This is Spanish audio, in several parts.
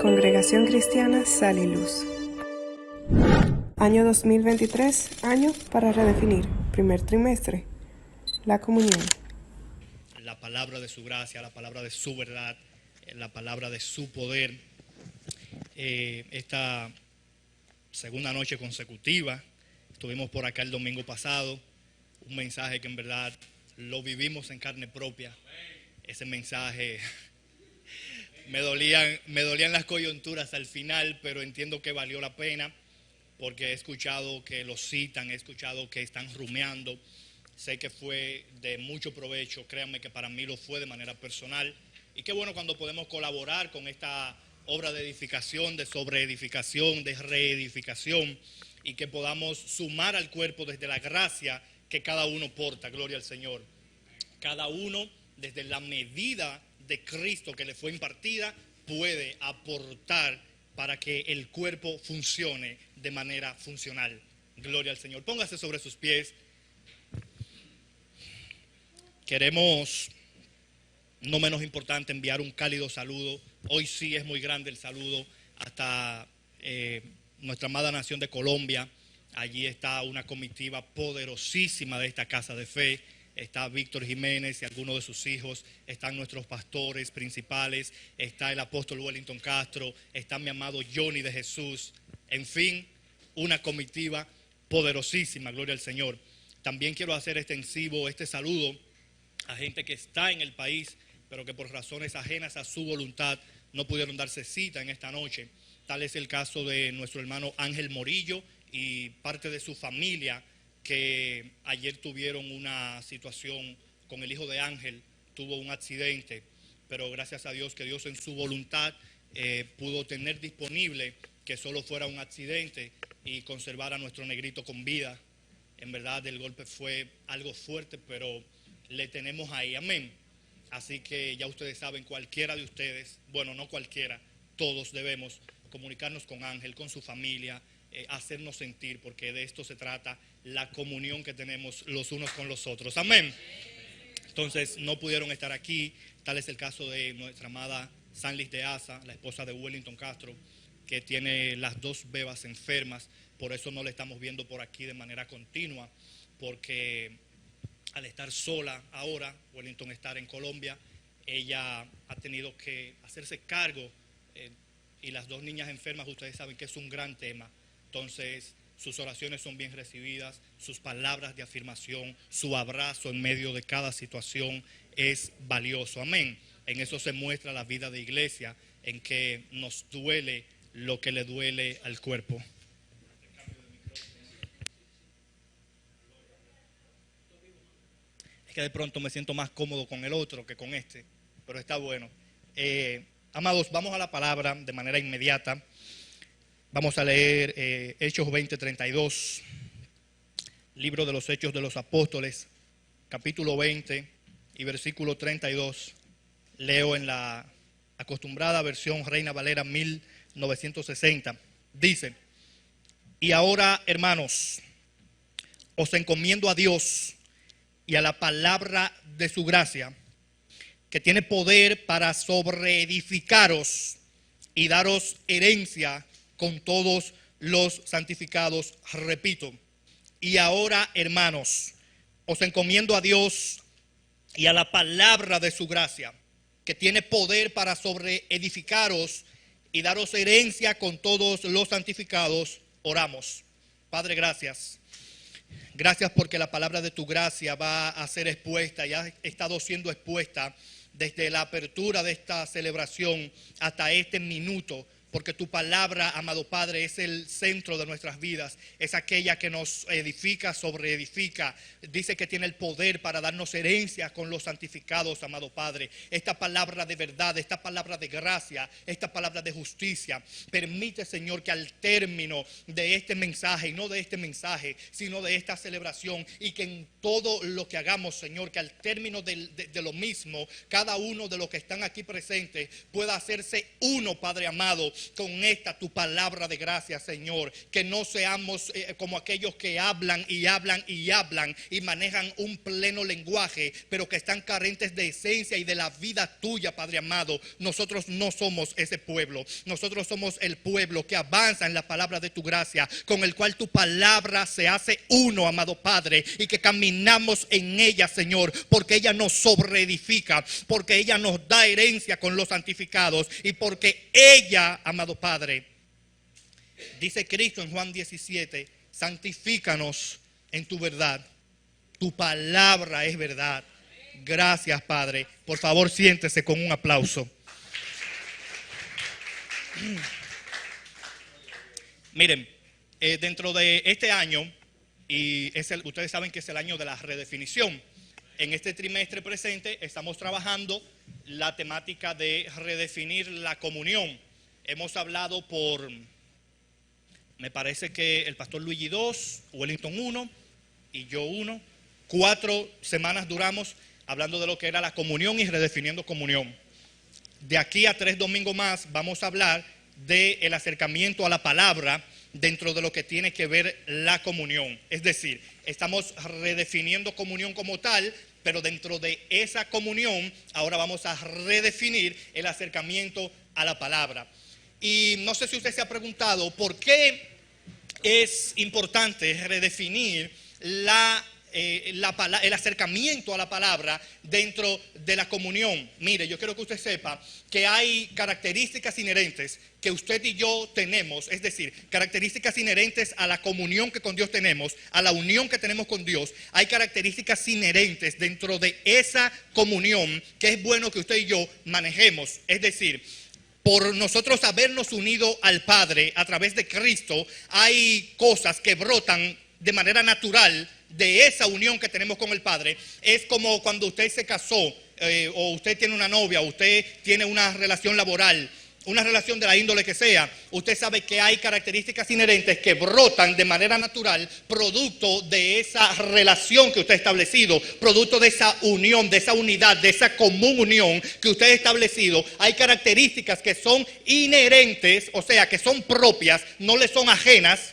Congregación Cristiana Sal y Luz. Año 2023, año para redefinir. Primer trimestre, la comunión. La palabra de su gracia, la palabra de su verdad, la palabra de su poder. Esta segunda noche consecutiva, estuvimos por acá el domingo pasado, un mensaje que en verdad lo vivimos en carne propia. Ese mensaje me dolían las coyunturas al final, pero entiendo que valió la pena porque he escuchado que lo citan, he escuchado que están rumeando. Sé que fue de mucho provecho, créanme que para mí lo fue de manera personal. Y qué bueno cuando podemos colaborar con esta obra de edificación, de sobreedificación, de reedificación, y que podamos sumar al cuerpo desde la gracia que cada uno porta, gloria al Señor. Cada uno, desde la medida de Cristo que le fue impartida, puede aportar para que el cuerpo funcione de manera funcional. Gloria al Señor. Póngase sobre sus pies. Queremos, no menos importante, enviar un cálido saludo. Hoy sí es muy grande el saludo hasta nuestra amada nación de Colombia. Allí está una comitiva poderosísima de esta casa de fe. Está Víctor Jiménez y algunos de sus hijos. Están nuestros pastores principales. Está el apóstol Wellington Castro. Está mi amado Johnny de Jesús. En fin, una comitiva poderosísima, gloria al Señor. También quiero hacer extensivo este saludo a gente que está en el país, pero que por razones ajenas a su voluntad no pudieron darse cita en esta noche. Tal es el caso de nuestro hermano Ángel Morillo y parte de su familia, que ayer tuvieron una situación con el hijo de Ángel, tuvo un accidente, pero gracias a Dios que Dios en su voluntad pudo tener disponible que solo fuera un accidente y conservar a nuestro negrito con vida. En verdad el golpe fue algo fuerte, pero le tenemos ahí, amén. Así que ya ustedes saben, cualquiera de ustedes, bueno, no cualquiera, todos debemos comunicarnos con Ángel, con su familia, hacernos sentir, porque de esto se trata, la comunión que tenemos los unos con los otros, amén. Entonces no pudieron estar aquí. Tal es el caso de nuestra amada Sanlis de Asa, la esposa de Wellington Castro, que tiene las dos bebas enfermas. Por eso no la estamos viendo por aquí de manera continua, porque al estar sola ahora, Wellington estar en Colombia, ella ha tenido que hacerse cargo, y las dos niñas enfermas, ustedes saben que es un gran tema. Entonces sus oraciones son bien recibidas, sus palabras de afirmación, su abrazo en medio de cada situación es valioso, amén. En eso se muestra la vida de iglesia, en que nos duele lo que le duele al cuerpo. Es que de pronto me siento más cómodo con el otro que con este, pero está bueno. Amados, vamos a la palabra de manera inmediata. Vamos a leer Hechos 20:32, libro de los Hechos de los Apóstoles, capítulo 20 y versículo 32. Leo en la acostumbrada versión Reina Valera 1960. Dice: y ahora, hermanos, os encomiendo a Dios y a la palabra de su gracia, que tiene poder para sobreedificaros y daros herencia con todos los santificados. Repito, y ahora, hermanos, os encomiendo a Dios y a la palabra de su gracia, que tiene poder para sobreedificaros y daros herencia con todos los santificados. Oramos. Padre, gracias. Gracias porque la palabra de tu gracia va a ser expuesta y ha estado siendo expuesta desde la apertura de esta celebración hasta este minuto, porque tu palabra, amado Padre, es el centro de nuestras vidas, es aquella que nos edifica, sobreedifica. Dice que tiene el poder para darnos herencia con los santificados, amado Padre. Esta palabra de verdad, esta palabra de gracia, esta palabra de justicia, permite, Señor, que al término de este mensaje, y no de este mensaje, sino de esta celebración, y que en todo lo que hagamos, Señor, que al término de lo mismo, cada uno de los que están aquí presentes pueda hacerse uno, Padre amado, con esta tu palabra de gracia, Señor. Que no seamos como aquellos que hablan y hablan y hablan y manejan un pleno lenguaje, pero que están carentes de esencia y de la vida tuya, Padre amado. Nosotros no somos ese pueblo. Nosotros somos el pueblo que avanza en la palabra de tu gracia, con el cual tu palabra se hace uno, amado Padre, y que caminamos en ella, Señor, porque ella nos sobreedifica, porque ella nos da herencia con los santificados y porque ella, amado Padre, dice Cristo en Juan 17, santifícanos en tu verdad. Tu palabra es verdad. Gracias, Padre. Por favor, siéntese con un aplauso. Miren, dentro de este año, y ustedes saben que es el año de la redefinición. En este trimestre presente estamos trabajando la temática de redefinir la comunión. Hemos hablado me parece que el pastor Luigi 2, Wellington 1 y yo 1. 4 semanas duramos hablando de lo que era la comunión y redefiniendo comunión. De aquí a 3 domingos más vamos a hablar del acercamiento a la palabra dentro de lo que tiene que ver la comunión. Es decir, estamos redefiniendo comunión como tal, pero dentro de esa comunión ahora vamos a redefinir el acercamiento a la palabra. Y no sé si usted se ha preguntado por qué es importante redefinir el acercamiento a la palabra dentro de la comunión. Mire, yo quiero que usted sepa que hay características inherentes que usted y yo tenemos, es decir, características inherentes a la comunión que con Dios tenemos, a la unión que tenemos con Dios. Hay características inherentes dentro de esa comunión que es bueno que usted y yo manejemos. Es decir, por nosotros habernos unido al Padre a través de Cristo, hay cosas que brotan de manera natural de esa unión que tenemos con el Padre. Es como cuando usted se casó, o usted tiene una novia, o usted tiene una relación laboral, una relación de la índole que sea. Usted sabe que hay características inherentes que brotan de manera natural, producto de esa relación que usted ha establecido, producto de esa unión, de esa unidad, de esa común unión que usted ha establecido. Hay características que son inherentes, o sea, que son propias, no le son ajenas.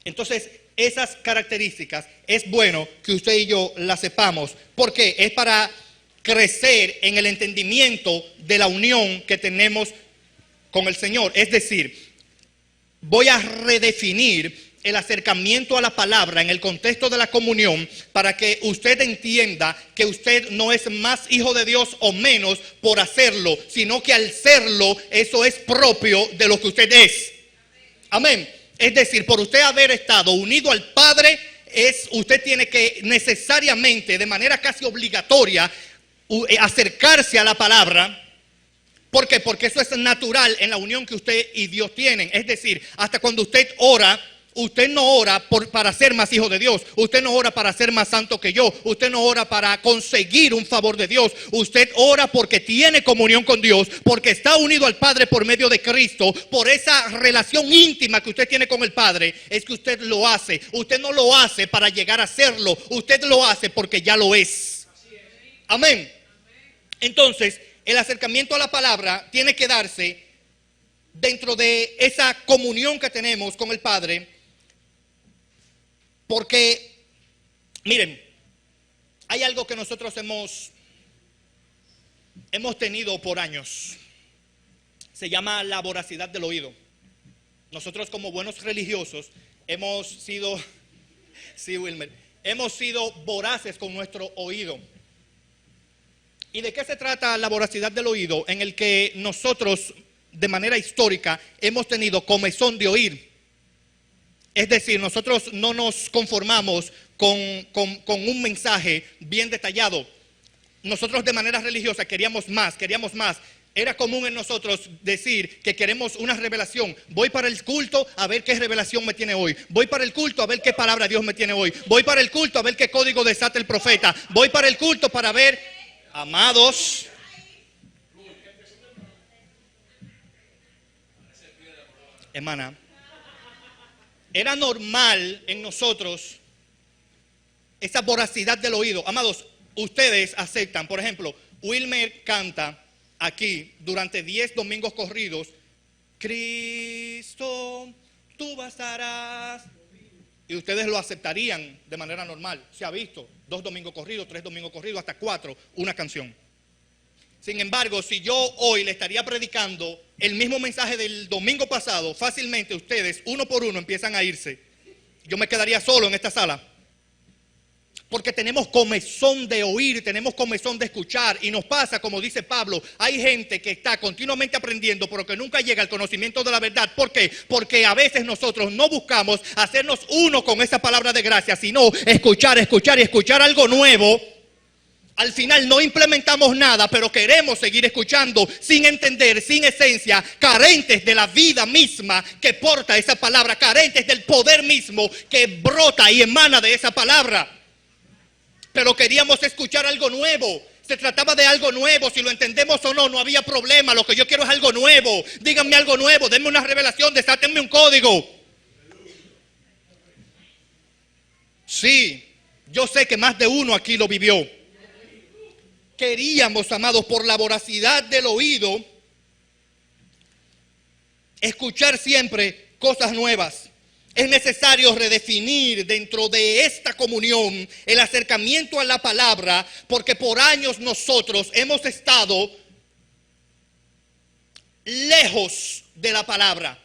Entonces, esas características es bueno que usted y yo las sepamos. ¿Por qué? Es para crecer en el entendimiento de la unión que tenemos con el Señor. Es decir, voy a redefinir el acercamiento a la palabra en el contexto de la comunión para que usted entienda que usted no es más hijo de Dios o menos por hacerlo, sino que al serlo, eso es propio de lo que usted es. Amén. Es decir, por usted haber estado unido al Padre, usted tiene que necesariamente, de manera casi obligatoria, acercarse a la palabra. ¿Por qué? Porque eso es natural en la unión que usted y Dios tienen. Es decir, hasta cuando usted ora, usted no ora para ser más hijo de Dios. Usted no ora para ser más santo que yo. Usted no ora para conseguir un favor de Dios. Usted ora porque tiene comunión con Dios, porque está unido al Padre por medio de Cristo. Por esa relación íntima que usted tiene con el Padre, es que usted lo hace. Usted no lo hace para llegar a serlo. Usted lo hace porque ya lo es. Amén. Entonces, el acercamiento a la palabra tiene que darse dentro de esa comunión que tenemos con el Padre. Porque, miren, hay algo que nosotros hemos tenido por años. Se llama la voracidad del oído. Nosotros como buenos religiosos hemos sido, sí, Wilmer, hemos sido voraces con nuestro oído. ¿Y de qué se trata la voracidad del oído? En el que nosotros, de manera histórica, hemos tenido comezón de oír. Es decir, nosotros no nos conformamos con un mensaje bien detallado. Nosotros de manera religiosa queríamos más. Era común en nosotros decir que queremos una revelación. Voy para el culto a ver qué revelación me tiene hoy. Voy para el culto a ver qué palabra Dios me tiene hoy. Voy para el culto a ver qué código desata el profeta. Voy para el culto para ver, amados, hermana, era normal en nosotros esa voracidad del oído. Amados, ustedes aceptan, por ejemplo, Wilmer canta aquí durante 10 domingos corridos, Cristo, tú bastarás, y ustedes lo aceptarían de manera normal. Se ha visto 2 domingos corridos, 3 domingos corridos, hasta 4, una canción. Sin embargo, si yo hoy le estaría predicando el mismo mensaje del domingo pasado, fácilmente ustedes, uno por uno, empiezan a irse. Yo me quedaría solo en esta sala. Porque tenemos comezón de oír, tenemos comezón de escuchar. Y nos pasa, como dice Pablo, hay gente que está continuamente aprendiendo, pero que nunca llega al conocimiento de la verdad. ¿Por qué? Porque a veces nosotros no buscamos hacernos uno con esa palabra de gracia, sino escuchar y escuchar algo nuevo. Al final no implementamos nada, pero queremos seguir escuchando sin entender, sin esencia, carentes de la vida misma que porta esa palabra, carentes del poder mismo que brota y emana de esa palabra. Pero queríamos escuchar algo nuevo. Se trataba de algo nuevo. Si lo entendemos o no, no había problema. Lo que yo quiero es algo nuevo. Díganme algo nuevo. Denme una revelación. Desátenme un código. Sí, yo sé que más de uno aquí lo vivió. Queríamos, amados, por la voracidad del oído, escuchar siempre cosas nuevas. Es necesario redefinir dentro de esta comunión el acercamiento a la palabra, porque por años nosotros hemos estado lejos de la palabra.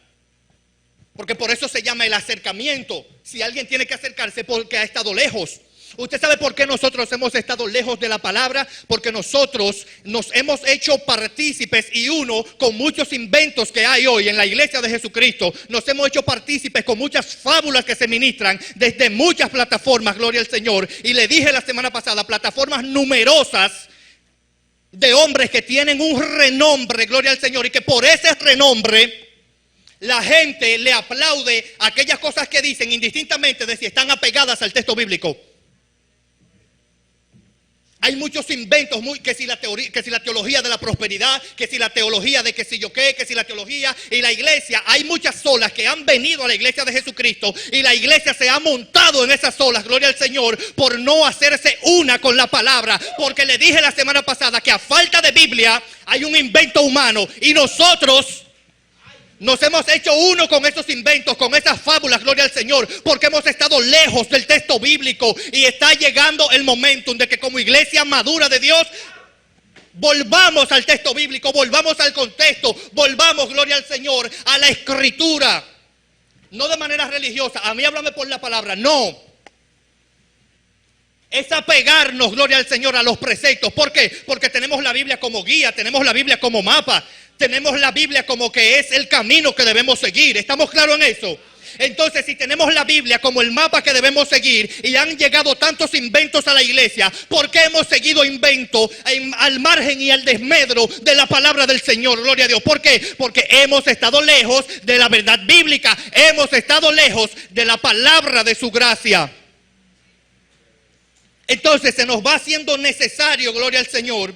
Porque por eso se llama el acercamiento. Si alguien tiene que acercarse, porque ha estado lejos. ¿Usted sabe por qué nosotros hemos estado lejos de la palabra? Porque nosotros nos hemos hecho partícipes, y uno, con muchos inventos que hay hoy en la iglesia de Jesucristo, nos hemos hecho partícipes con muchas fábulas que se ministran desde muchas plataformas, gloria al Señor. Y le dije la semana pasada, plataformas numerosas de hombres que tienen un renombre, gloria al Señor, y que por ese renombre la gente le aplaude aquellas cosas que dicen, indistintamente de si están apegadas al texto bíblico. Hay muchos inventos, que si la teología de la prosperidad, que si la teología de que si yo qué, que si la teología y la iglesia. Hay muchas olas que han venido a la iglesia de Jesucristo y la iglesia se ha montado en esas olas, gloria al Señor, por no hacerse una con la palabra. Porque le dije la semana pasada que a falta de Biblia hay un invento humano, y nosotros nos hemos hecho uno con esos inventos, con esas fábulas, gloria al Señor, porque hemos estado lejos del texto bíblico. Y está llegando el momento de que como iglesia madura de Dios volvamos al texto bíblico, volvamos al contexto, volvamos, gloria al Señor, a la escritura. No de manera religiosa, a mí háblame por la palabra, no. Es apegarnos, gloria al Señor, a los preceptos. ¿Por qué? Porque tenemos la Biblia como guía, tenemos la Biblia como mapa, tenemos la Biblia como que es el camino que debemos seguir. ¿Estamos claros en eso? Entonces, si tenemos la Biblia como el mapa que debemos seguir, y han llegado tantos inventos a la iglesia, ¿por qué hemos seguido inventos al margen y al desmedro de la palabra del Señor? Gloria a Dios. ¿Por qué? Porque hemos estado lejos de la verdad bíblica, hemos estado lejos de la palabra de su gracia. Entonces se nos va haciendo necesario, gloria al Señor,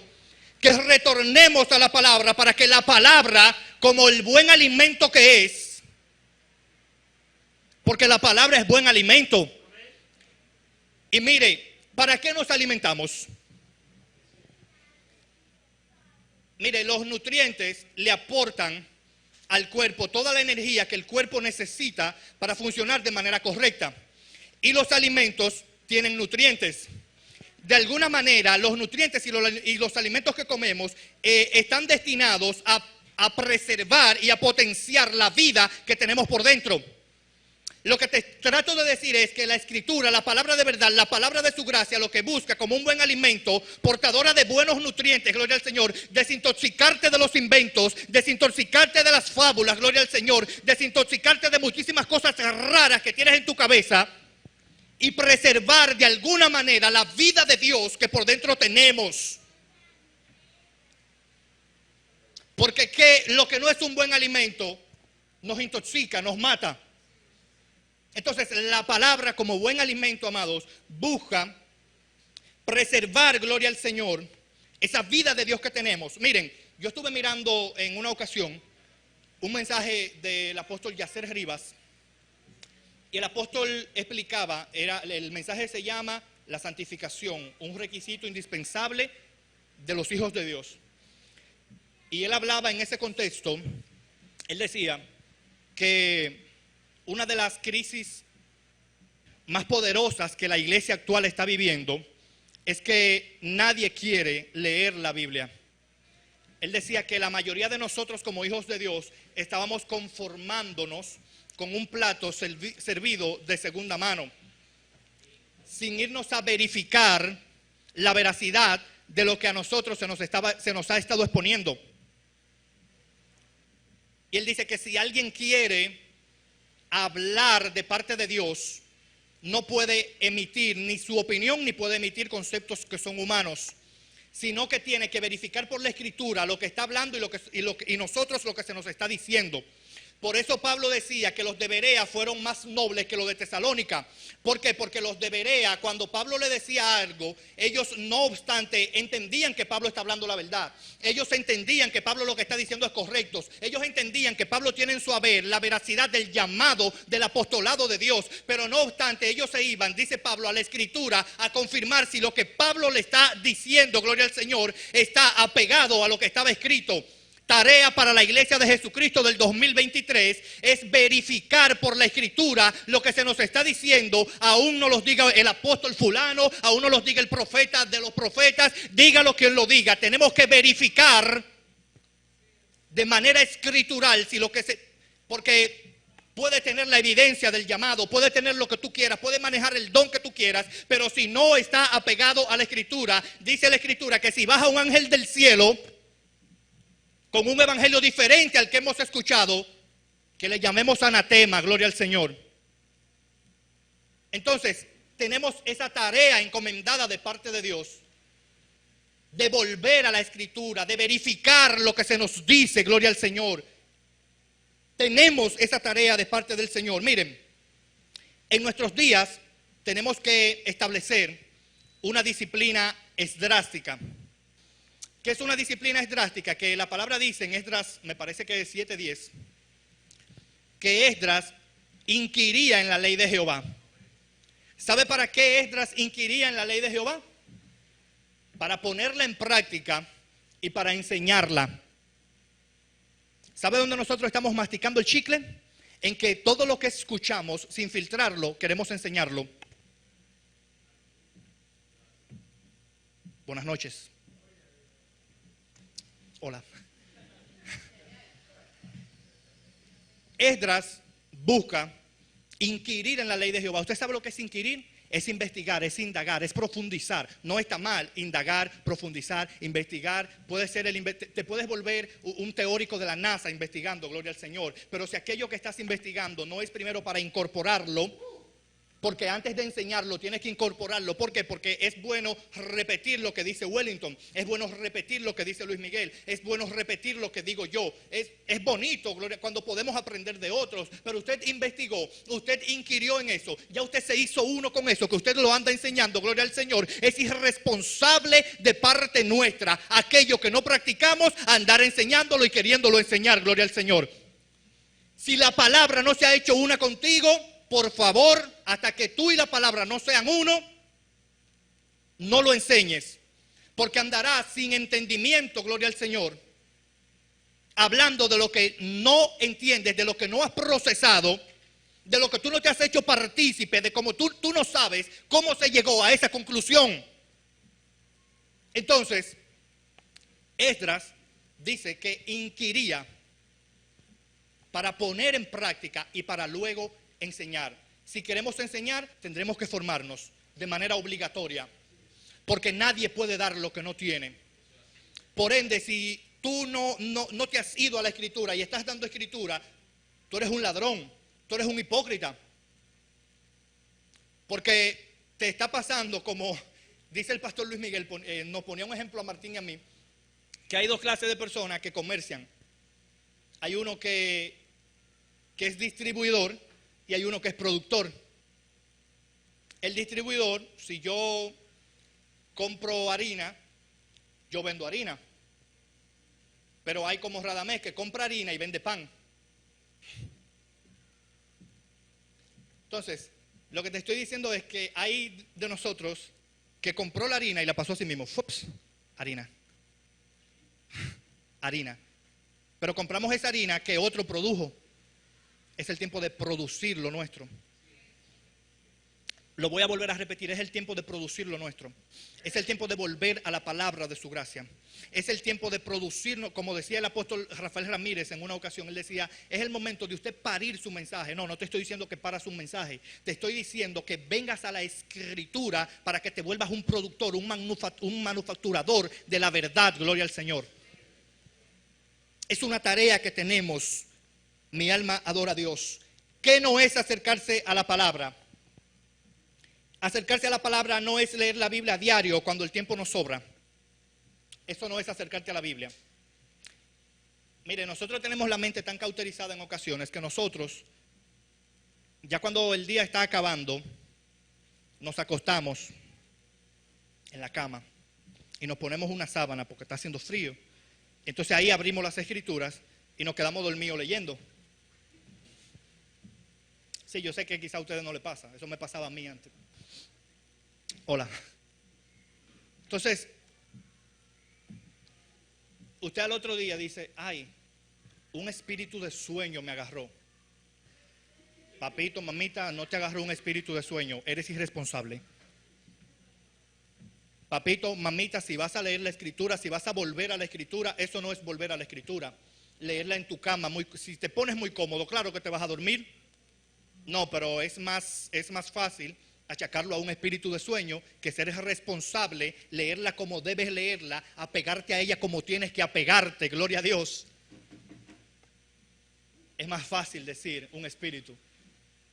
que retornemos a la palabra, para que la palabra, como el buen alimento que es, porque la palabra es buen alimento. Y mire, ¿para qué nos alimentamos? Mire, los nutrientes le aportan al cuerpo toda la energía que el cuerpo necesita para funcionar de manera correcta. Y los alimentos tienen nutrientes. De alguna manera, los nutrientes y los alimentos que comemos están destinados a preservar y a potenciar la vida que tenemos por dentro. Lo que te trato de decir es que la escritura, la palabra de verdad, la palabra de su gracia, lo que busca como un buen alimento, portadora de buenos nutrientes, gloria al Señor, desintoxicarte de los inventos, desintoxicarte de las fábulas, gloria al Señor, desintoxicarte de muchísimas cosas raras que tienes en tu cabeza, y preservar de alguna manera la vida de Dios que por dentro tenemos. Porque lo que no es un buen alimento nos intoxica, nos mata. Entonces la palabra como buen alimento, amados, busca preservar, gloria al Señor, esa vida de Dios que tenemos. Miren, yo estuve mirando en una ocasión un mensaje del apóstol Yacer Rivas. Y el apóstol explicaba, el mensaje se llama la santificación, un requisito indispensable de los hijos de Dios. Y él hablaba en ese contexto, él decía que una de las crisis más poderosas que la iglesia actual está viviendo es que nadie quiere leer la Biblia. Él decía que la mayoría de nosotros como hijos de Dios estábamos conformándonos con un plato servido de segunda mano, sin irnos a verificar la veracidad de lo que a nosotros se nos ha estado exponiendo. Y él dice que si alguien quiere hablar de parte de Dios, no puede emitir ni su opinión ni puede emitir conceptos que son humanos, sino que tiene que verificar por la Escritura lo que está hablando y nosotros lo que se nos está diciendo. Por eso Pablo decía que los de Berea fueron más nobles que los de Tesalónica. ¿Por qué? Porque los de Berea, cuando Pablo le decía algo, ellos no obstante entendían que Pablo está hablando la verdad. Ellos entendían que Pablo lo que está diciendo es correcto. Ellos entendían que Pablo tiene en su haber la veracidad del llamado del apostolado de Dios. Pero no obstante, ellos se iban, dice Pablo, a la Escritura a confirmar si lo que Pablo le está diciendo, gloria al Señor, está apegado a lo que estaba escrito. Tarea para la iglesia de Jesucristo del 2023 es verificar por la Escritura lo que se nos está diciendo. Aún no los diga el apóstol fulano, aún no los diga el profeta de los profetas, dígalo quien lo diga. Tenemos que verificar de manera escritural si lo que porque puede tener la evidencia del llamado, puede tener lo que tú quieras, puede manejar el don que tú quieras, pero si no está apegado a la Escritura, dice la Escritura que si baja un ángel del cielo con un evangelio diferente al que hemos escuchado, que le llamemos anatema, gloria al Señor. Entonces, tenemos esa tarea encomendada de parte de Dios, de volver a la Escritura, de verificar lo que se nos dice, gloria al Señor. Tenemos esa tarea de parte del Señor. Miren, en nuestros días tenemos que establecer una disciplina esdrástica. ¿Qué es una disciplina esdrástica? Que la palabra dice en Esdras, me parece que es 7:10, que Esdras inquiría en la ley de Jehová. ¿Sabe para qué Esdras inquiría en la ley de Jehová? Para ponerla en práctica y para enseñarla. ¿Sabe dónde nosotros estamos masticando el chicle? En que todo lo que escuchamos, sin filtrarlo, queremos enseñarlo. Buenas noches. Hola. Esdras busca inquirir en la ley de Jehová. ¿Usted sabe lo que es inquirir? Es investigar, es indagar, es profundizar. No está mal indagar, profundizar, investigar. Te puedes volver un teórico de la NASA investigando, gloria al Señor. Pero si aquello que estás investigando no es primero para incorporarlo, porque antes de enseñarlo tienes que incorporarlo. ¿Por qué? Porque es bueno repetir lo que dice Wellington, es bueno repetir lo que dice Luis Miguel, es bueno repetir lo que digo yo. Es bonito, gloria, cuando podemos aprender de otros. Pero usted investigó, usted inquirió en eso, ya usted se hizo uno con eso, que usted lo anda enseñando, gloria al Señor. Es irresponsable de parte nuestra aquello que no practicamos, andar enseñándolo y queriéndolo enseñar, gloria al Señor. Si la palabra no se ha hecho una contigo, por favor, hasta que tú y la palabra no sean uno, no lo enseñes, porque andarás sin entendimiento, gloria al Señor, hablando de lo que no entiendes, de lo que no has procesado, de lo que tú no te has hecho partícipe, de cómo tú no sabes cómo se llegó a esa conclusión. Entonces, Esdras dice que inquiría para poner en práctica y para luego enseñar. Si queremos enseñar, tendremos que formarnos de manera obligatoria, porque nadie puede dar lo que no tiene. Por ende, si tú no te has ido a la Escritura y estás dando Escritura, tú eres un ladrón, tú eres un hipócrita, porque te está pasando como dice el pastor Luis Miguel, nos ponía un ejemplo a Martín y a mí, que hay dos clases de personas que comercian. Hay uno que es distribuidor y hay uno que es productor. El distribuidor, si yo compro harina, yo vendo harina. Pero hay como Radamés que compra harina y vende pan. Entonces, lo que te estoy diciendo es que hay de nosotros que compró la harina y la pasó a sí mismo. Fups, harina. harina. Pero compramos esa harina que otro produjo. Es el tiempo de producir lo nuestro. Lo voy a volver a repetir, es el tiempo de producir lo nuestro. Es el tiempo de volver a la palabra de su gracia. Es el tiempo de producirnos, como decía el apóstol Rafael Ramírez en una ocasión, él decía, es el momento de usted parir su mensaje. No, no te estoy diciendo que paras un mensaje, te estoy diciendo que vengas a la escritura para que te vuelvas un productor, un manufacturador de la verdad, gloria al Señor. Es una tarea que tenemos, mi alma adora a Dios. ¿Qué no es acercarse a la palabra? Acercarse a la palabra no es leer la Biblia a diario cuando el tiempo nos sobra. Eso no es acercarte a la Biblia. Mire, nosotros tenemos la mente tan cauterizada en ocasiones que nosotros, ya cuando el día está acabando, nos acostamos en la cama y nos ponemos una sábana porque está haciendo frío. Entonces ahí abrimos las escrituras y nos quedamos dormidos leyendo. Sí, yo sé que quizá a ustedes no les pasa. Eso me pasaba a mí antes. Hola. Entonces, usted al otro día dice, ay, un espíritu de sueño me agarró. Papito, mamita, no te agarró un espíritu de sueño, eres irresponsable. Papito, mamita, si vas a leer la escritura, si vas a volver a la escritura, eso no es volver a la escritura. Leerla en tu cama, si te pones muy cómodo, claro que te vas a dormir. No, pero es más fácil achacarlo a un espíritu de sueño que ser responsable, leerla como debes leerla, apegarte a ella como tienes que apegarte, gloria a Dios. Es más fácil decir un espíritu,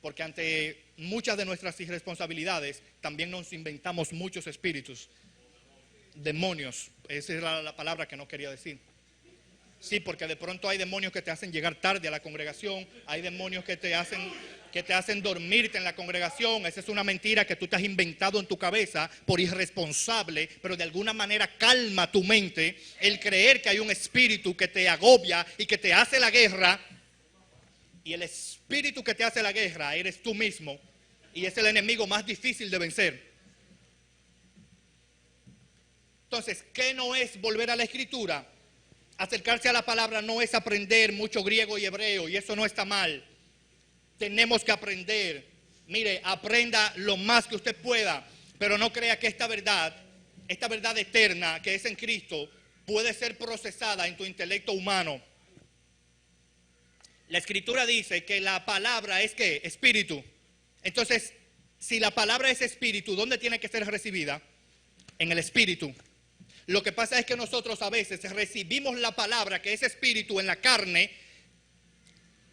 porque ante muchas de nuestras irresponsabilidades también nos inventamos muchos espíritus, demonios, esa era la palabra que no quería decir. Sí, porque de pronto hay demonios que te hacen llegar tarde a la congregación, hay demonios que te hacen dormirte en la congregación. Esa es una mentira que tú te has inventado en tu cabeza por irresponsable, pero de alguna manera calma tu mente el creer que hay un espíritu que te agobia y que te hace la guerra, y el espíritu que te hace la guerra eres tú mismo, y es el enemigo más difícil de vencer. Entonces, ¿qué no es volver a la escritura? Acercarse a la palabra no es aprender mucho griego y hebreo, y eso no está mal. Tenemos que aprender. Mire, aprenda lo más que usted pueda, pero no crea que esta verdad eterna que es en Cristo, puede ser procesada en tu intelecto humano. La escritura dice que la palabra es ¿qué? Espíritu. Entonces, si la palabra es espíritu, ¿dónde tiene que ser recibida? En el espíritu. Lo que pasa es que nosotros a veces recibimos la palabra que es espíritu en la carne,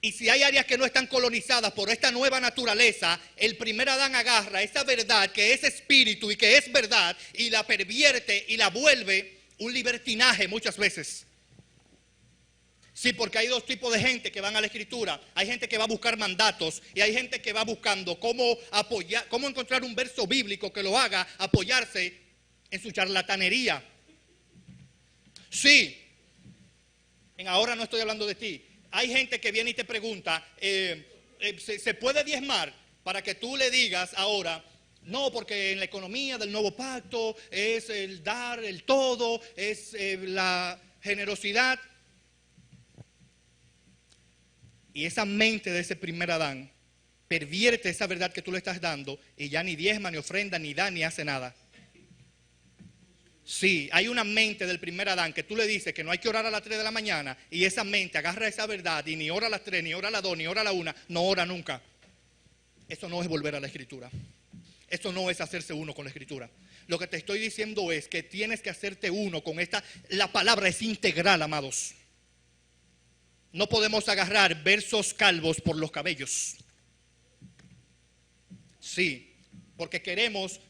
y si hay áreas que no están colonizadas por esta nueva naturaleza, el primer Adán agarra esa verdad que es espíritu y que es verdad y la pervierte y la vuelve un libertinaje muchas veces. Sí, porque hay dos tipos de gente que van a la escritura. Hay gente que va a buscar mandatos y hay gente que va buscando cómo encontrar un verso bíblico que lo haga apoyarse en su charlatanería. Sí, ahora no estoy hablando de ti. Hay gente que viene y te pregunta, ¿se puede diezmar? Para que tú le digas ahora, no, porque en la economía del nuevo pacto es el dar, el todo, es la generosidad. Y esa mente de ese primer Adán pervierte esa verdad que tú le estás dando y ya ni diezma, ni ofrenda, ni da, ni hace nada. Sí, hay una mente del primer Adán que tú le dices que no hay que orar a las 3 de la mañana y esa mente agarra esa verdad y ni ora a las 3, ni ora a las 2, ni ora a la 1, no ora nunca. Eso no es volver a la escritura. Eso no es hacerse uno con la escritura. Lo que te estoy diciendo es que tienes que hacerte uno con esta. La palabra es integral, amados. No podemos agarrar versos calvos por los cabellos. Sí, porque queremos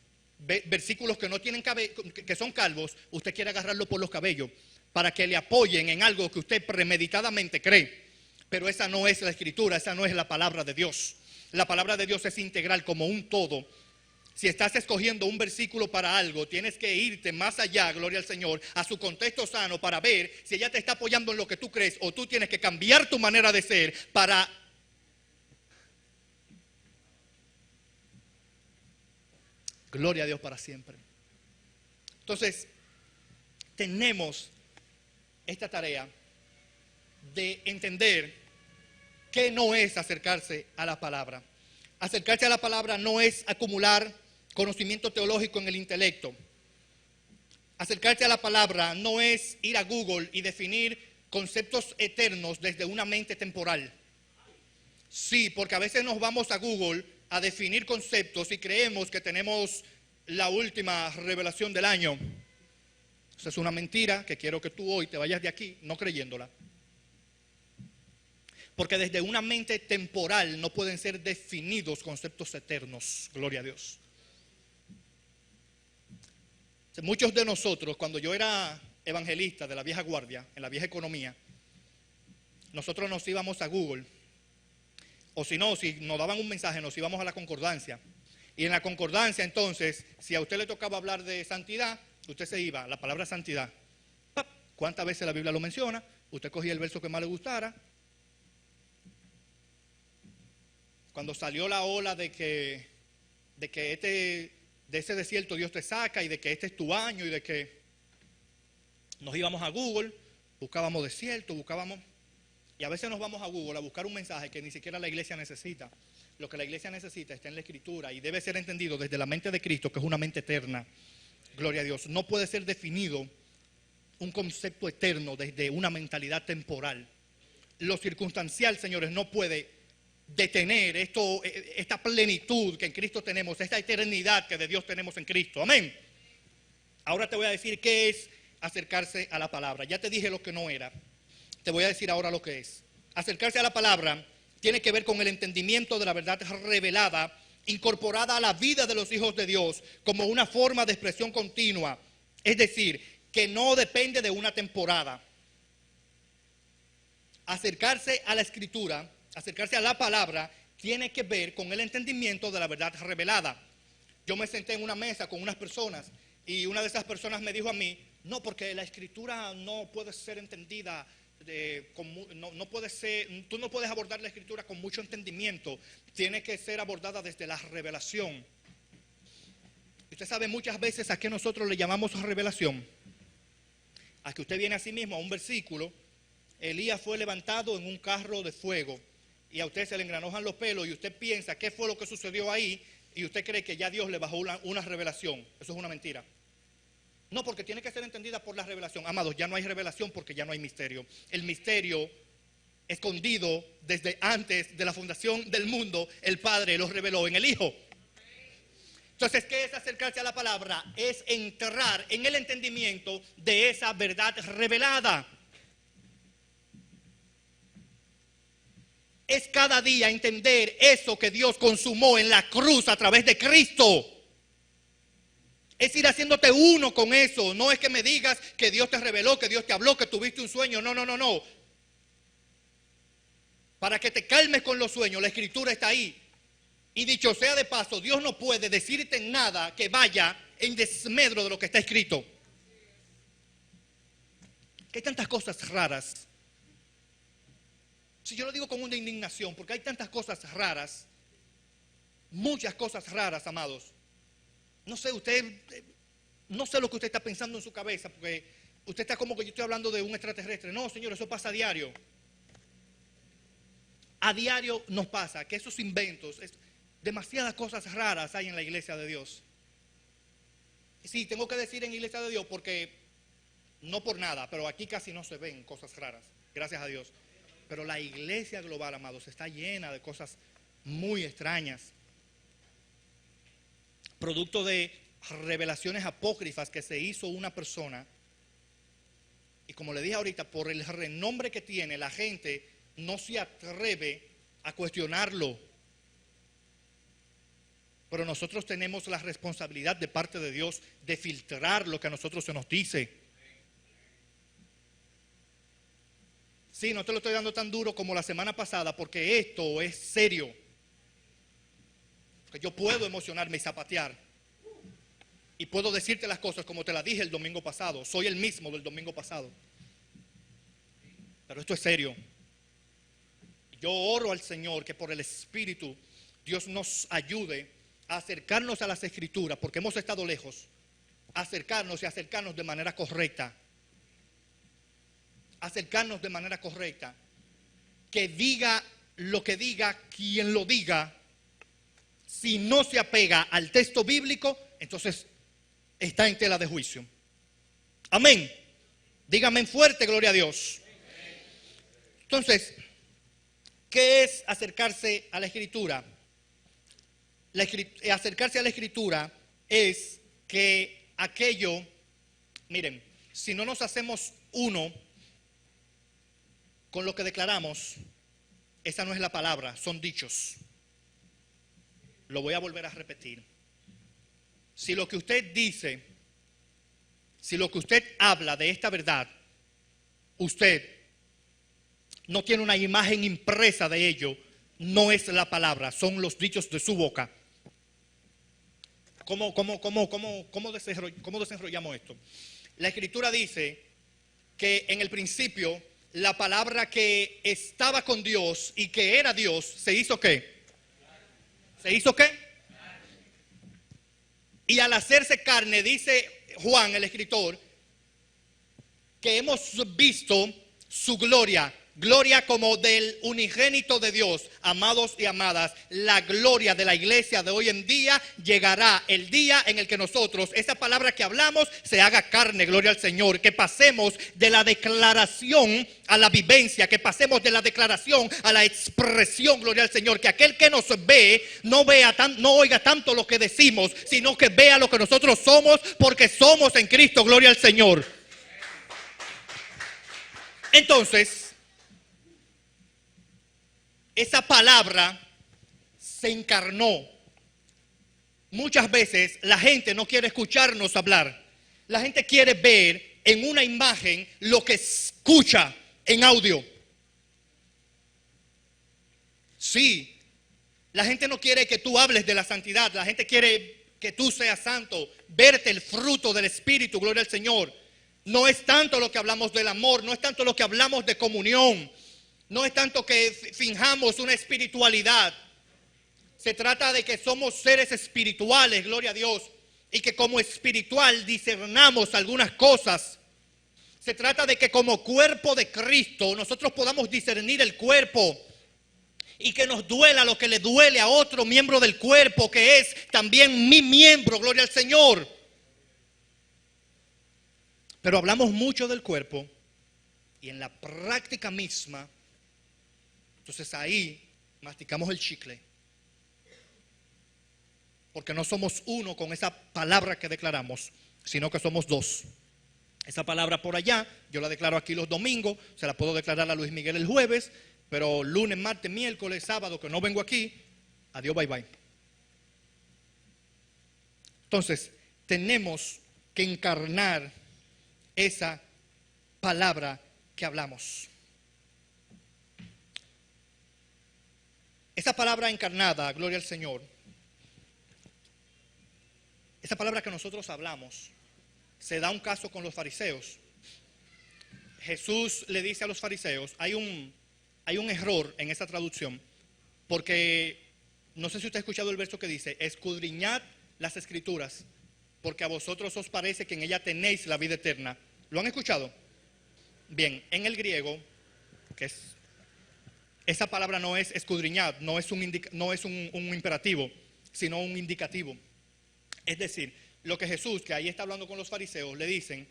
versículos que no tienen que son calvos, usted quiere agarrarlo por los cabellos para que le apoyen en algo que usted premeditadamente cree. Pero esa no es la escritura, esa no es la palabra de Dios. La palabra de Dios es integral como un todo. Si estás escogiendo un versículo para algo, tienes que irte más allá, gloria al Señor, a su contexto sano para ver si ella te está apoyando en lo que tú crees o tú tienes que cambiar tu manera de ser para... Gloria a Dios para siempre. Entonces, tenemos esta tarea de entender qué no es acercarse a la palabra. Acercarse a la palabra no es acumular conocimiento teológico en el intelecto. Acercarse a la palabra no es ir a Google y definir conceptos eternos desde una mente temporal. Sí, porque a veces nos vamos a Google a definir conceptos y creemos que tenemos la última revelación del año. Esa es una mentira que quiero que tú hoy te vayas de aquí no creyéndola. Porque desde una mente temporal no pueden ser definidos conceptos eternos. Gloria a Dios. Muchos de nosotros, cuando yo era evangelista de la vieja guardia, en la vieja economía, nosotros nos íbamos a Google. O si no, si nos daban un mensaje, nos íbamos a la concordancia. Y en la concordancia, entonces, si a usted le tocaba hablar de santidad, usted se iba a la palabra santidad. ¡Pap! ¿Cuántas veces la Biblia lo menciona? Usted cogía el verso que más le gustara. Cuando salió la ola de que de ese desierto Dios te saca y de que este es tu año y de que nos íbamos a Google, buscábamos desierto, y a veces nos vamos a Google a buscar un mensaje que ni siquiera la iglesia necesita. Lo que la iglesia necesita está en la Escritura y debe ser entendido desde la mente de Cristo, que es una mente eterna. Gloria a Dios. No puede ser definido un concepto eterno desde una mentalidad temporal. Lo circunstancial, señores, no puede detener esta plenitud que en Cristo tenemos, esta eternidad que de Dios tenemos en Cristo. Amén. Ahora te voy a decir qué es acercarse a la palabra. Ya te dije lo que no era. Te voy a decir ahora lo que es. Acercarse a la palabra tiene que ver con el entendimiento de la verdad revelada, incorporada a la vida de los hijos de Dios como una forma de expresión continua. Es decir, que no depende de una temporada. Acercarse a la Escritura, acercarse a la palabra, tiene que ver con el entendimiento de la verdad revelada. Yo me senté en una mesa con unas personas y una de esas personas me dijo a mí, no, porque la Escritura no puede ser entendida, no puede ser, tú no puedes abordar la Escritura con mucho entendimiento, tiene que ser abordada desde la revelación. Usted sabe muchas veces a qué nosotros le llamamos revelación. A que usted viene a sí mismo a un versículo, Elías fue levantado en un carro de fuego y a usted se le engranojan los pelos y usted piensa qué fue lo que sucedió ahí y usted cree que ya Dios le bajó una revelación. Eso es una mentira. No, porque tiene que ser entendida por la revelación. Amados, ya no hay revelación porque ya no hay misterio. El misterio escondido desde antes de la fundación del mundo, el Padre lo reveló en el Hijo. Entonces, ¿qué es acercarse a la palabra? Es entrar en el entendimiento de esa verdad revelada. Es cada día entender eso que Dios consumó en la cruz a través de Cristo. Es ir haciéndote uno con eso. No es que me digas que Dios te reveló, que Dios te habló, que tuviste un sueño. No. Para que te calmes con los sueños, la Escritura está ahí. Y dicho sea de paso, Dios no puede decirte nada que vaya en desmedro de lo que está escrito. Que hay tantas cosas raras. Si yo lo digo con una indignación, porque hay tantas cosas raras, muchas cosas raras, amados. No sé, no sé lo que usted está pensando en su cabeza, porque usted está como que yo estoy hablando de un extraterrestre. No, señor, eso pasa a diario. A diario nos pasa que esos inventos, demasiadas cosas raras hay en la iglesia de Dios. Sí, tengo que decir en iglesia de Dios porque, no por nada, pero aquí casi no se ven cosas raras, gracias a Dios. Pero la iglesia global, amados, está llena de cosas muy extrañas. Producto de revelaciones apócrifas que se hizo una persona. Y como le dije ahorita, por el renombre que tiene, la gente no se atreve a cuestionarlo. Pero nosotros tenemos la responsabilidad de parte de Dios de filtrar lo que a nosotros se nos dice. Sí, no te lo estoy dando tan duro como la semana pasada porque esto es serio. Porque yo puedo emocionarme y zapatear. Y puedo decirte las cosas como te las dije el domingo pasado. Soy el mismo del domingo pasado. Pero esto es serio. Yo oro al Señor que por el Espíritu Dios nos ayude a acercarnos a las Escrituras, porque hemos estado lejos. Acercarnos y acercarnos de manera correcta. acercarnos de manera correcta, que diga lo que diga quien lo diga, si no se apega al texto bíblico, entonces está en tela de juicio. Amén. Dígame fuerte, gloria a Dios. Entonces, ¿qué es acercarse a la Escritura? Acercarse a la Escritura es que aquello, miren, si no nos hacemos uno con lo que declaramos, esa no es la palabra, son dichos. Lo voy a volver a repetir. Si lo que usted dice, si lo que usted habla de esta verdad, usted no tiene una imagen impresa de ello, no es la palabra, son los dichos de su boca. ¿Cómo desenrollamos esto? La Escritura dice que en el principio la palabra que estaba con Dios y que era Dios, ¿se hizo qué? ¿Se hizo qué? Y al hacerse carne, dice Juan, el escritor, que hemos visto su gloria. Gloria como del unigénito de Dios. Amados y amadas, la gloria de la iglesia de hoy en día llegará el día en el que nosotros, esa palabra que hablamos, se haga carne, gloria al Señor. Que pasemos de la declaración a la vivencia, que pasemos de la declaración a la expresión, gloria al Señor. Que aquel que nos ve no oiga tanto lo que decimos, sino que vea lo que nosotros somos, porque somos en Cristo, gloria al Señor. Entonces, esa palabra se encarnó. Muchas veces la gente no quiere escucharnos hablar. La gente quiere ver en una imagen lo que escucha en audio. Sí, la gente no quiere que tú hables de la santidad. La gente quiere que tú seas santo, verte el fruto del Espíritu, gloria al Señor. No es tanto lo que hablamos del amor, no es tanto lo que hablamos de comunión. No es tanto que finjamos una espiritualidad. Se trata de que somos seres espirituales, gloria a Dios, y que como espiritual discernamos algunas cosas. Se trata de que como cuerpo de Cristo nosotros podamos discernir el cuerpo y que nos duela lo que le duele a otro miembro del cuerpo, que es también mi miembro, gloria al Señor. Pero hablamos mucho del cuerpo y en la práctica misma, entonces ahí masticamos el chicle. Porque no somos uno con esa palabra que declaramos, sino que somos dos. Esa palabra por allá, yo la declaro aquí los domingos, se la puedo declarar a Luis Miguel el jueves, pero lunes, martes, miércoles, sábado, que no vengo aquí, adiós, bye bye. Entonces, tenemos que encarnar esa palabra que hablamos. Esa palabra encarnada, gloria al Señor, esa palabra que nosotros hablamos, se da un caso con los fariseos. Jesús le dice a los fariseos, hay un error en esa traducción, porque no sé si usted ha escuchado el verso que dice, escudriñad las escrituras, porque a vosotros os parece que en ella tenéis la vida eterna. ¿Lo han escuchado? Bien, en el griego, que es esa palabra no es escudriñar, no es un imperativo, sino un indicativo. Es decir, lo que Jesús, que ahí está hablando con los fariseos, le dicen,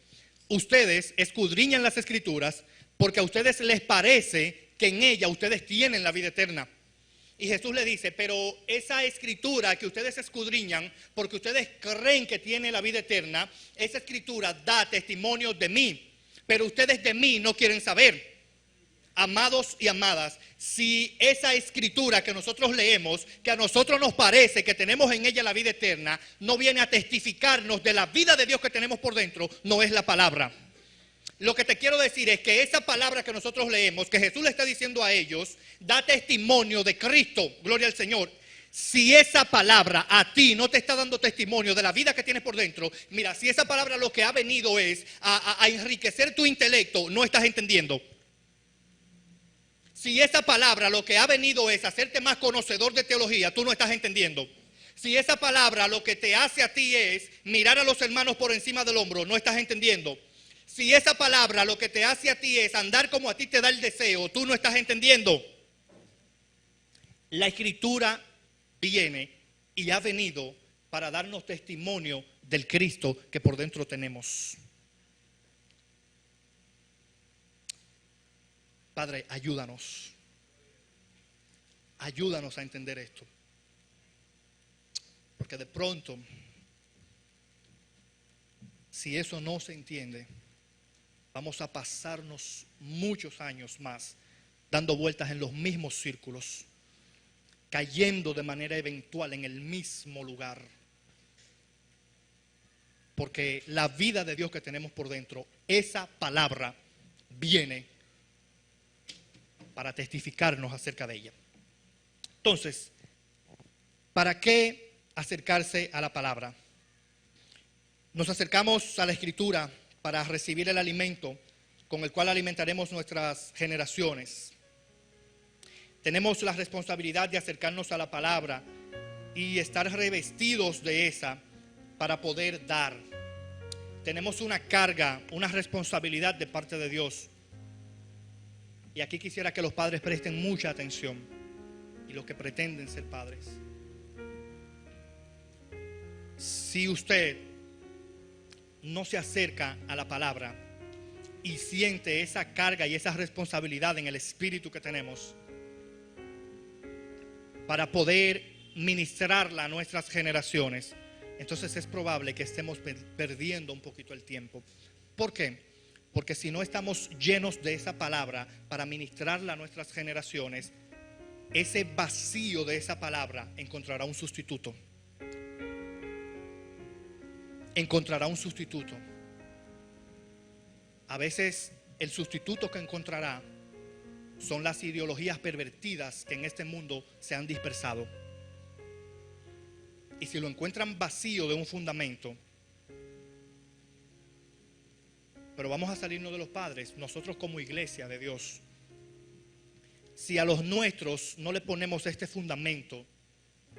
ustedes escudriñan las escrituras porque a ustedes les parece que en ella ustedes tienen la vida eterna. Y Jesús le dice, pero esa escritura que ustedes escudriñan porque ustedes creen que tiene la vida eterna, esa escritura da testimonio de mí, pero ustedes de mí no quieren saber. Amados y amadas, si esa escritura que nosotros leemos, que a nosotros nos parece que tenemos en ella la vida eterna, no viene a testificarnos de la vida de Dios que tenemos por dentro, no es la palabra. Lo que te quiero decir es que esa palabra que nosotros leemos, que Jesús le está diciendo a ellos, da testimonio de Cristo, gloria al Señor. Si esa palabra a ti no te está dando testimonio de la vida que tienes por dentro, mira, si esa palabra lo que ha venido es a enriquecer tu intelecto, no estás entendiendo. Si esa palabra lo que ha venido es hacerte más conocedor de teología, tú no estás entendiendo. Si esa palabra lo que te hace a ti es mirar a los hermanos por encima del hombro, no estás entendiendo. Si esa palabra lo que te hace a ti es andar como a ti te da el deseo, tú no estás entendiendo. La Escritura viene y ha venido para darnos testimonio del Cristo que por dentro tenemos. Padre, ayúdanos. Ayúdanos a entender esto. Porque de pronto, si eso no se entiende, vamos a pasarnos muchos años más dando vueltas en los mismos círculos, cayendo de manera eventual en el mismo lugar. Porque la vida de Dios que tenemos por dentro, esa palabra viene para testificarnos acerca de ella. Entonces, ¿para qué acercarse a la palabra? Nos acercamos a la Escritura para recibir el alimento con el cual alimentaremos nuestras generaciones. Tenemos la responsabilidad de acercarnos a la palabra y estar revestidos de esa para poder dar. Tenemos una carga, una responsabilidad de parte de Dios. Y aquí quisiera que los padres presten mucha atención, y los que pretenden ser padres. Si usted no se acerca a la palabra y siente esa carga y esa responsabilidad en el espíritu que tenemos para poder ministrarla a nuestras generaciones, entonces es probable que estemos perdiendo un poquito el tiempo. ¿Por qué? Porque si no estamos llenos de esa palabra para ministrarla a nuestras generaciones, ese vacío de esa palabra encontrará un sustituto. Encontrará un sustituto. A veces el sustituto que encontrará son las ideologías pervertidas que en este mundo se han dispersado. Y si lo encuentran vacío de un fundamento, pero vamos a salirnos de los padres, nosotros como iglesia de Dios, si a los nuestros no le ponemos este fundamento,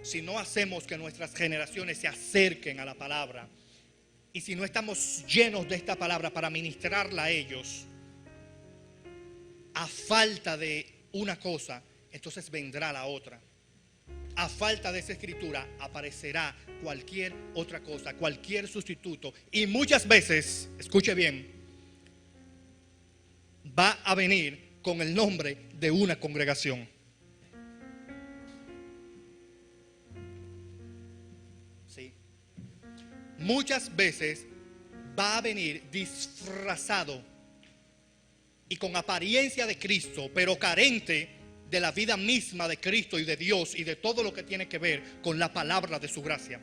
si no hacemos que nuestras generaciones se acerquen a la palabra, y si no estamos llenos de esta palabra para ministrarla a ellos, a falta de una cosa, entonces vendrá la otra. A falta de esa escritura aparecerá cualquier otra cosa, cualquier sustituto. Y muchas veces, escuche bien, va a venir con el nombre de una congregación. Sí. Muchas veces va a venir disfrazado y con apariencia de Cristo, pero carente de la vida misma de Cristo y de Dios y de todo lo que tiene que ver con la palabra de su gracia.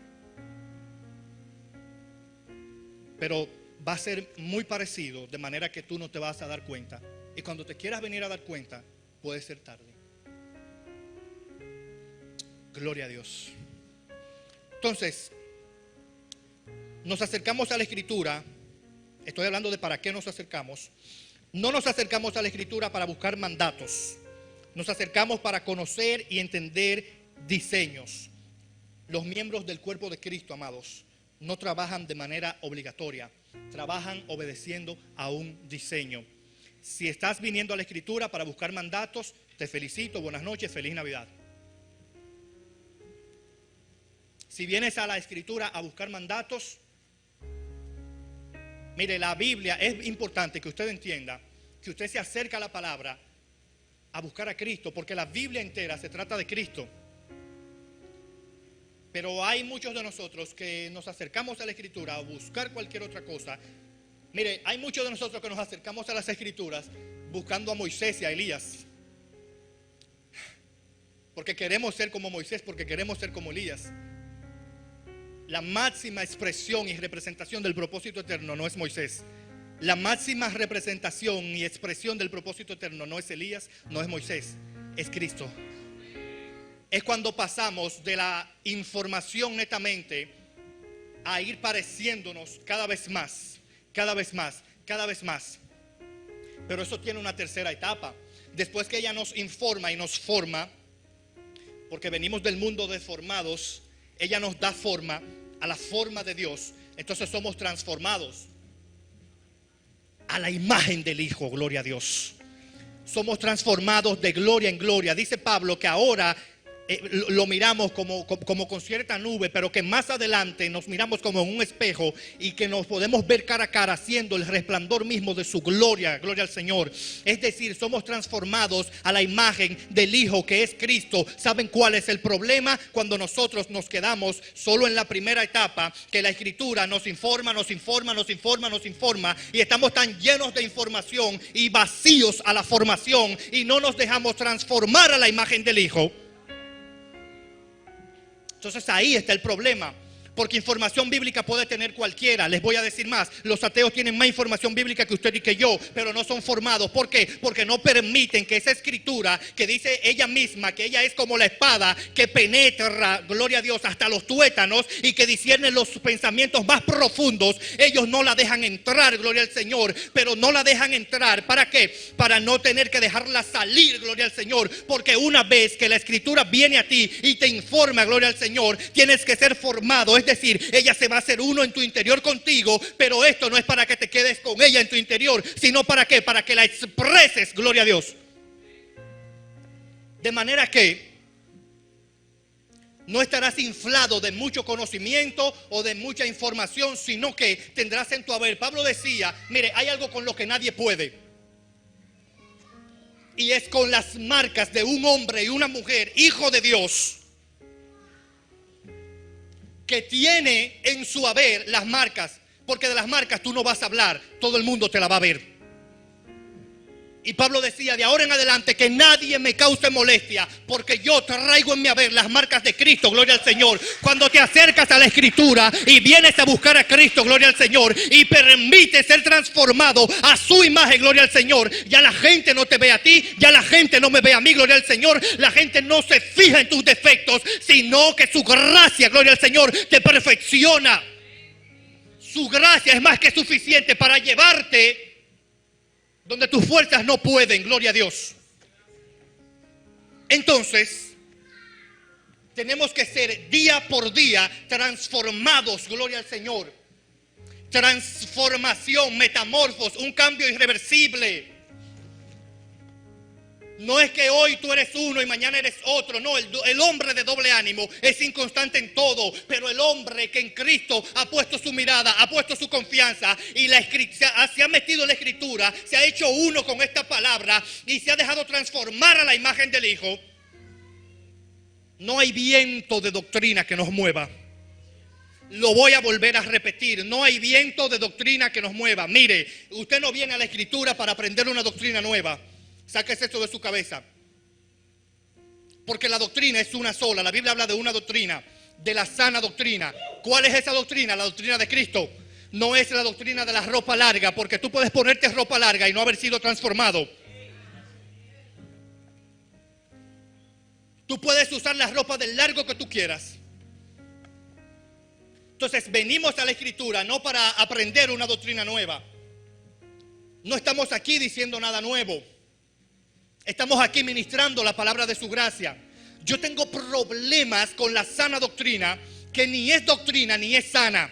Pero va a ser muy parecido, de manera que tú no te vas a dar cuenta. Y cuando te quieras venir a dar cuenta, puede ser tarde. Gloria a Dios. Entonces, nos acercamos a la Escritura. Estoy hablando de para qué nos acercamos. No nos acercamos a la Escritura para buscar mandatos. Nos acercamos para conocer y entender diseños. Los miembros del cuerpo de Cristo, amados, no trabajan de manera obligatoria. Trabajan obedeciendo a un diseño. Si estás viniendo a la Escritura para buscar mandatos, te felicito, buenas noches, feliz Navidad. Si vienes a la Escritura a buscar mandatos, mire, la Biblia, es importante que usted entienda que usted se acerca a la palabra a buscar a Cristo, porque la Biblia entera se trata de Cristo. Pero hay muchos de nosotros que nos acercamos a la Escritura a buscar cualquier otra cosa. Mire, hay muchos de nosotros que nos acercamos a las Escrituras buscando a Moisés y a Elías, porque queremos ser como Moisés, porque queremos ser como Elías. La máxima expresión y representación del propósito eterno no es Moisés. La máxima representación y expresión del propósito eterno no es Elías, no es Moisés, es Cristo. Es cuando pasamos de la información netamente a ir pareciéndonos cada vez más, cada vez más, cada vez más. Pero eso tiene una tercera etapa. Después que ella nos informa y nos forma, porque venimos del mundo deformados, ella nos da forma a la forma de Dios. Entonces somos transformados a la imagen del Hijo, gloria a Dios. Somos transformados de gloria en gloria. Dice Pablo que ahora lo miramos como con cierta nube, pero que más adelante nos miramos como en un espejo y que nos podemos ver cara a cara siendo el resplandor mismo de su gloria, gloria al Señor. Es decir, somos transformados a la imagen del Hijo que es Cristo. ¿Saben cuál es el problema? Cuando nosotros nos quedamos solo en la primera etapa, que la Escritura nos informa y estamos tan llenos de información y vacíos a la formación y no nos dejamos transformar a la imagen del Hijo. Entonces ahí está el problema, porque información bíblica puede tener cualquiera. Les voy a decir más, los ateos tienen más información bíblica que usted y que yo, pero no son formados. ¿Por qué? Porque no permiten que esa escritura que dice ella misma, que ella es como la espada que penetra, gloria a Dios, hasta los tuétanos y que discierne los pensamientos más profundos, ellos no la dejan entrar, gloria al Señor. Pero no la dejan entrar, ¿para qué? Para no tener que dejarla salir, gloria al Señor. Porque una vez que la escritura viene a ti y te informa, gloria al Señor, tienes que ser formado. Es decir, ella se va a hacer uno en tu interior contigo, pero esto no es para que te quedes con ella en tu interior, sino para qué, para que la expreses, gloria a Dios. De manera que no estarás inflado de mucho conocimiento o de mucha información, sino que tendrás en tu haber. Pablo decía, mire, hay algo con lo que nadie puede, y es con las marcas de un hombre y una mujer, hijo de Dios, que tiene en su haber las marcas. Porque de las marcas tú no vas a hablar, todo el mundo te la va a ver. Y Pablo decía, de ahora en adelante que nadie me cause molestia, porque yo traigo en mi haber las marcas de Cristo, gloria al Señor. Cuando te acercas a la Escritura y vienes a buscar a Cristo, gloria al Señor, y permites ser transformado a su imagen, gloria al Señor, ya la gente no te ve a ti, ya la gente no me ve a mí, gloria al Señor. La gente no se fija en tus defectos, sino que su gracia, gloria al Señor, te perfecciona. Su gracia es más que suficiente para llevarte donde tus fuerzas no pueden, gloria a Dios. Entonces, tenemos que ser día por día transformados, gloria al Señor. Transformación, metamorfos, un cambio irreversible. No es que hoy tú eres uno y mañana eres otro. No, el hombre de doble ánimo es inconstante en todo. Pero el hombre que en Cristo ha puesto su mirada, ha puesto su confianza y se ha metido en la Escritura, se ha hecho uno con esta palabra y se ha dejado transformar a la imagen del Hijo. No hay viento de doctrina que nos mueva. Lo voy a volver a repetir. No hay viento de doctrina que nos mueva. Mire, usted no viene a la Escritura para aprender una doctrina nueva. Sáquese esto de su cabeza. Porque la doctrina es una sola. La Biblia habla de una doctrina, de la sana doctrina. ¿Cuál es esa doctrina? La doctrina de Cristo. No es la doctrina de la ropa larga, porque tú puedes ponerte ropa larga y no haber sido transformado. Tú puedes usar la ropa del largo que tú quieras. Entonces venimos a la Escritura no para aprender una doctrina nueva. No estamos aquí diciendo nada nuevo. Estamos aquí ministrando la palabra de su gracia. Yo tengo problemas con la sana doctrina, que ni es doctrina ni es sana.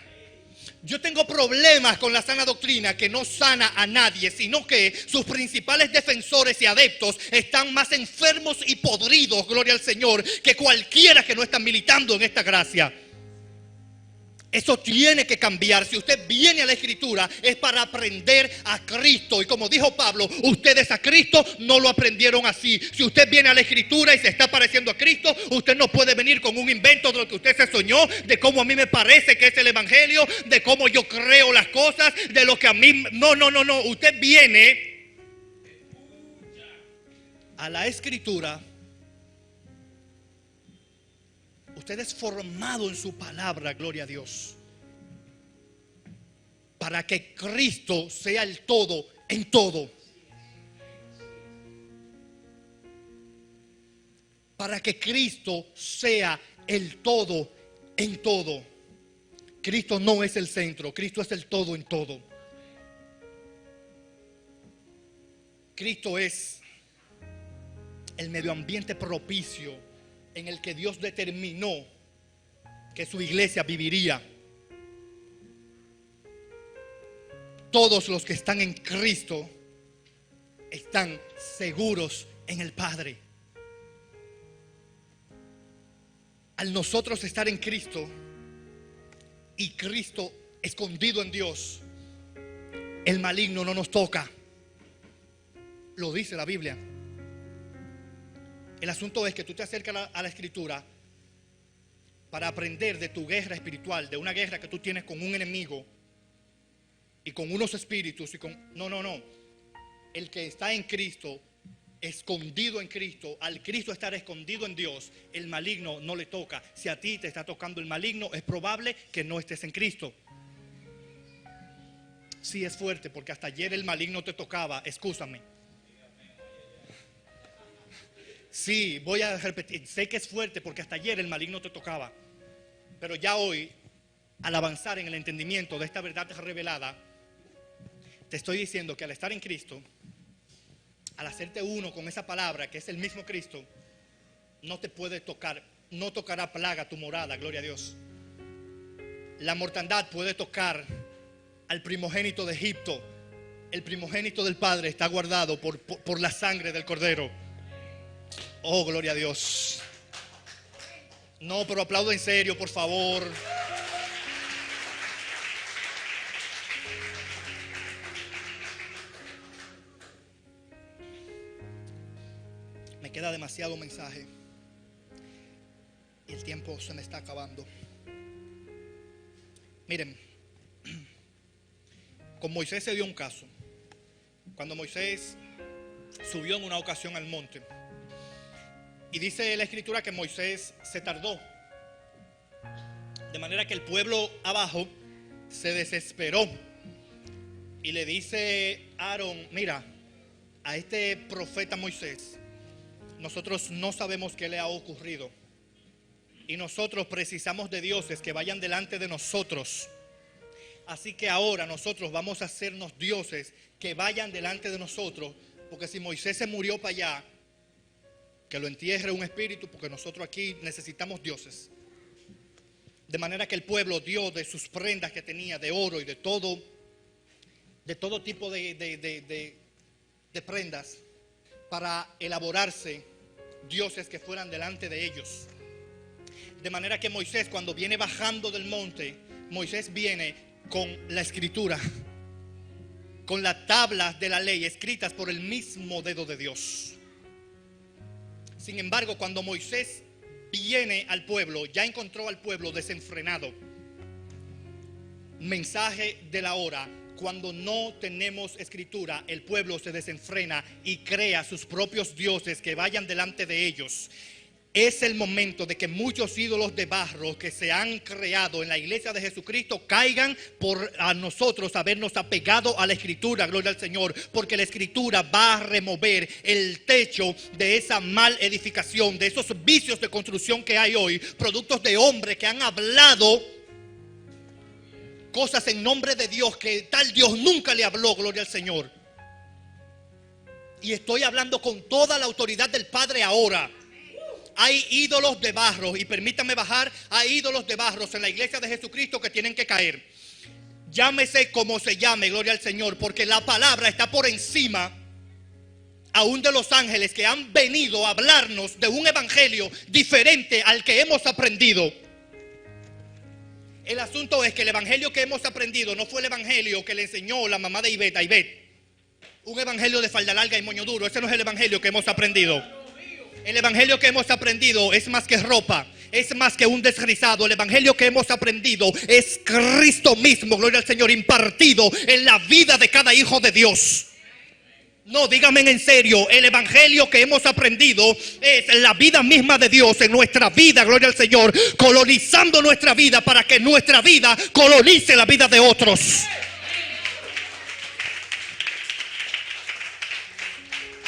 Yo tengo problemas con la sana doctrina que no sana a nadie, sino que sus principales defensores y adeptos están más enfermos y podridos, gloria al Señor, que cualquiera que no está militando en esta gracia. Eso tiene que cambiar. Si usted viene a la Escritura es para aprender a Cristo. Y como dijo Pablo, ustedes a Cristo no lo aprendieron así. Si usted viene a la Escritura y se está pareciendo a Cristo, usted no puede venir con un invento de lo que usted se soñó, de cómo a mí me parece que es el Evangelio, de cómo yo creo las cosas, de lo que a mí... No. Usted viene a la Escritura. Usted es formado en su palabra, gloria a Dios, para que Cristo sea el todo en todo. Para que Cristo sea el todo en todo. Cristo no es el centro, Cristo es el todo en todo. Cristo es el medio ambiente propicio en el que Dios determinó que su iglesia viviría. todos los que están en Cristo están seguros en el Padre. Al nosotros estar en Cristo y Cristo escondido en Dios, el maligno no nos toca. Lo dice la Biblia. El asunto es que tú te acercas a la Escritura para aprender de tu guerra espiritual, de una guerra que tú tienes con un enemigo y con unos espíritus y con... No. El que está en Cristo, escondido en Cristo, al Cristo estar escondido en Dios, el maligno no le toca. Si a ti te está tocando el maligno, es probable que no estés en Cristo. Sí, es fuerte, porque hasta ayer el maligno te tocaba, excúsame. Sí, voy a repetir, sé que es fuerte porque hasta ayer el maligno te tocaba. Pero ya hoy, al avanzar en el entendimiento de esta verdad revelada, te estoy diciendo que al estar en Cristo, al hacerte uno con esa palabra que es el mismo Cristo, no te puede tocar, no tocará plaga tu morada, gloria a Dios. La mortandad puede tocar al primogénito de Egipto. El primogénito del Padre está guardado por la sangre del Cordero. Oh, gloria a Dios. No, pero aplaudo en serio, por favor. Me queda demasiado mensaje y el tiempo se me está acabando. Miren, con Moisés se dio un caso. Cuando Moisés subió en una ocasión al monte, y dice la Escritura que Moisés se tardó, de manera que el pueblo abajo se desesperó y le dice a Aarón: mira, a este profeta Moisés nosotros no sabemos qué le ha ocurrido, y nosotros precisamos de dioses que vayan delante de nosotros. Así que ahora nosotros vamos a hacernos dioses que vayan delante de nosotros, porque si Moisés se murió para allá, que lo entierre un espíritu, porque nosotros aquí necesitamos dioses. De manera que el pueblo dio de sus prendas que tenía, de oro y de todo tipo de prendas, para elaborarse dioses que fueran delante de ellos. De manera que Moisés, cuando viene bajando del monte, Moisés viene con la Escritura, con las tablas de la ley escritas por el mismo dedo de Dios. Sin embargo, cuando Moisés viene al pueblo, ya encontró al pueblo desenfrenado. Mensaje de la hora: cuando no tenemos Escritura, el pueblo se desenfrena y crea sus propios dioses que vayan delante de ellos. Es el momento de que muchos ídolos de barro que se han creado en la iglesia de Jesucristo caigan por a nosotros habernos apegado a la Escritura, gloria al Señor, porque la Escritura va a remover el techo de esa mal edificación, de esos vicios de construcción que hay hoy, productos de hombres que han hablado cosas en nombre de Dios que tal Dios nunca le habló, gloria al Señor. Y estoy hablando con toda la autoridad del Padre ahora. Hay ídolos de barro, y permítanme bajar, hay ídolos de barro en la iglesia de Jesucristo que tienen que caer. Llámese como se llame, gloria al Señor, porque la palabra está por encima aún de los ángeles que han venido a hablarnos de un evangelio diferente al que hemos aprendido. El asunto es que el evangelio que hemos aprendido no fue el evangelio que le enseñó la mamá de Ivette a Ivette. Un evangelio de falda larga y moño duro. Ese no es el evangelio que hemos aprendido. El evangelio que hemos aprendido es más que ropa, es más que un desrizado. El evangelio que hemos aprendido es Cristo mismo, gloria al Señor, impartido en la vida de cada hijo de Dios. No, díganme en serio, el evangelio que hemos aprendido es la vida misma de Dios en nuestra vida, gloria al Señor, colonizando nuestra vida para que nuestra vida colonice la vida de otros.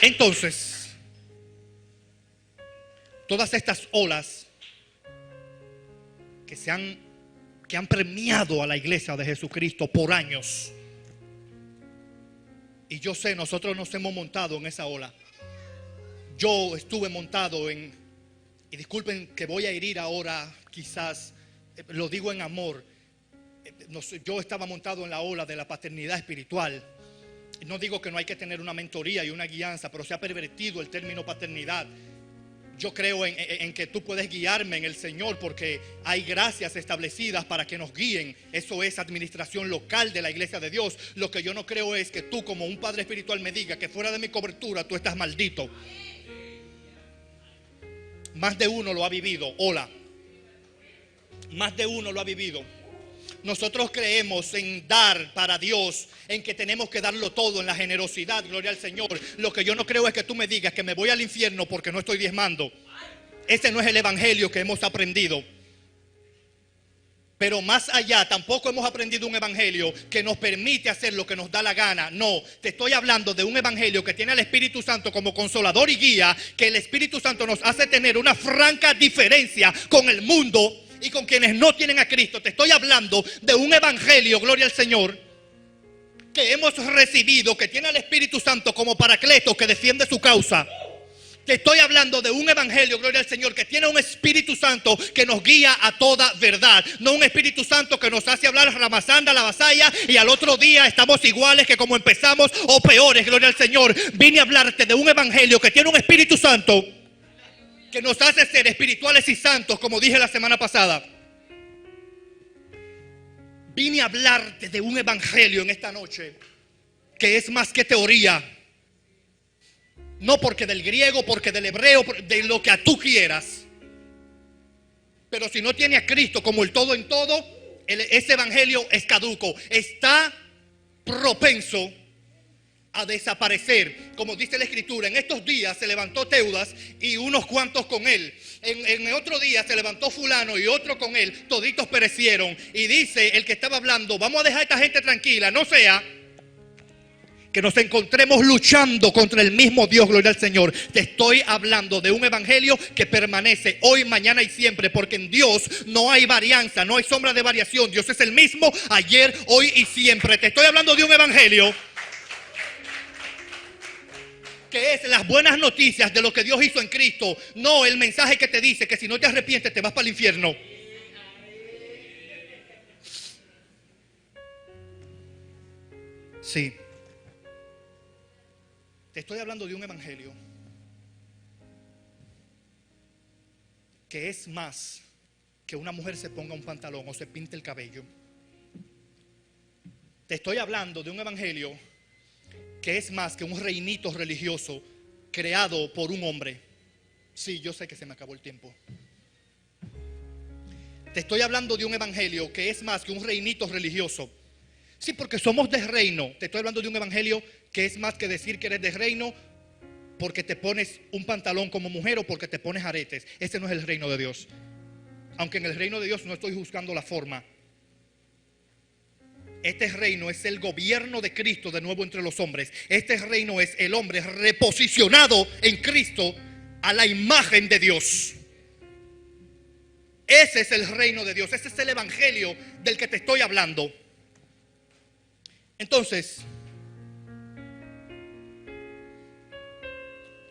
Entonces, todas estas olas que han premiado a la iglesia de Jesucristo por años. Y yo sé, nosotros nos hemos montado en esa ola. Yo estuve montado y disculpen que voy a herir ahora, quizás, lo digo en amor. no sé, yo estaba montado en la ola de la paternidad espiritual. No digo que no hay que tener una mentoría y una guianza, pero se ha pervertido el término paternidad. Yo creo en que tú puedes guiarme en el Señor, porque hay gracias establecidas para que nos guíen. Eso es administración local de la iglesia de Dios. Lo que yo no creo es que tú, como un padre espiritual, me digas que fuera de mi cobertura tú estás maldito. Más de uno lo ha vivido. Hola. Más de uno lo ha vivido. Nosotros creemos en dar para Dios, en que tenemos que darlo todo, en la generosidad, gloria al Señor. Lo que yo no creo es que tú me digas que me voy al infierno porque no estoy diezmando. Ese no es el evangelio que hemos aprendido. Pero más allá, tampoco hemos aprendido un evangelio que nos permite hacer lo que nos da la gana. No, te estoy hablando de un evangelio que tiene al Espíritu Santo como consolador y guía, que el Espíritu Santo nos hace tener una franca diferencia con el mundo y con quienes no tienen a Cristo. Te estoy hablando de un evangelio, gloria al Señor, que hemos recibido, que tiene al Espíritu Santo como paracleto que defiende su causa. Te estoy hablando de un evangelio, gloria al Señor, que tiene un Espíritu Santo que nos guía a toda verdad. No un Espíritu Santo que nos hace hablar ramazanda, la vasalla, y al otro día estamos iguales que como empezamos o peores, gloria al Señor. Vine a hablarte de un evangelio que tiene un Espíritu Santo que nos hace ser espirituales y santos, como dije la semana pasada. Vine a hablarte de un evangelio en esta noche que es más que teoría. No porque del griego, porque del hebreo, de lo que tú quieras. Pero si no tiene a Cristo como el todo en todo, ese evangelio es caduco. Está propenso a desaparecer. Como dice la Escritura, en estos días se levantó Teudas y unos cuantos con él. En otro día se levantó fulano y otro con él. Toditos perecieron. Y dice el que estaba hablando: vamos a dejar a esta gente tranquila, no sea que nos encontremos luchando contra el mismo Dios, gloria al Señor. Te estoy hablando de un evangelio que permanece hoy, mañana y siempre, porque en Dios no hay varianza, no hay sombra de variación. Dios es el mismo ayer, hoy y siempre. Te estoy hablando de un evangelio que es las buenas noticias de lo que Dios hizo en Cristo. No el mensaje que te dice que si no te arrepientes te vas para el infierno. Sí. Te estoy hablando de un evangelio que es más que una mujer se ponga un pantalón o se pinte el cabello. Te estoy hablando de un evangelio que es más que un reinito religioso creado por un hombre. Sí, yo sé que se me acabó el tiempo. Te estoy hablando de un evangelio que es más que un reinito religioso. Sí, porque somos de reino. Te estoy hablando de un evangelio que es más que decir que eres de reino porque te pones un pantalón como mujer o porque te pones aretes. Ese no es el reino de Dios. Aunque en el reino de Dios no estoy juzgando la forma. Este reino es el gobierno de Cristo de nuevo entre los hombres. Este reino es el hombre reposicionado en Cristo a la imagen de Dios. Ese es el reino de Dios. Ese es el evangelio del que te estoy hablando. Entonces,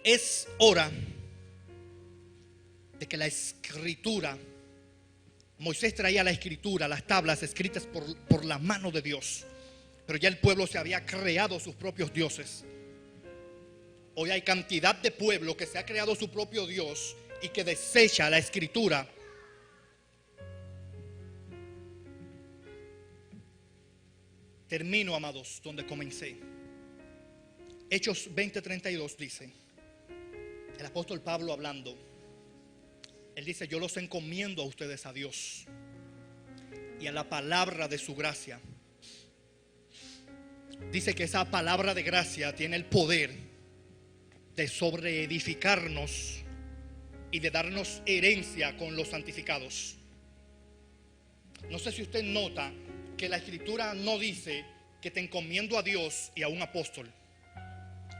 es hora de que la escritura, Moisés traía la escritura, las tablas escritas por la mano de Dios, pero ya el pueblo se había creado sus propios dioses. Hoy hay cantidad de pueblo que se ha creado su propio Dios y que desecha la escritura. Termino, amados, donde comencé. Hechos 20:32 dice, el apóstol Pablo hablando, él dice: yo los encomiendo a ustedes a Dios y a la palabra de su gracia. Dice que esa palabra de gracia tiene el poder de sobreedificarnos y de darnos herencia con los santificados. No sé si usted nota que la escritura no dice que te encomiendo a Dios y a un apóstol,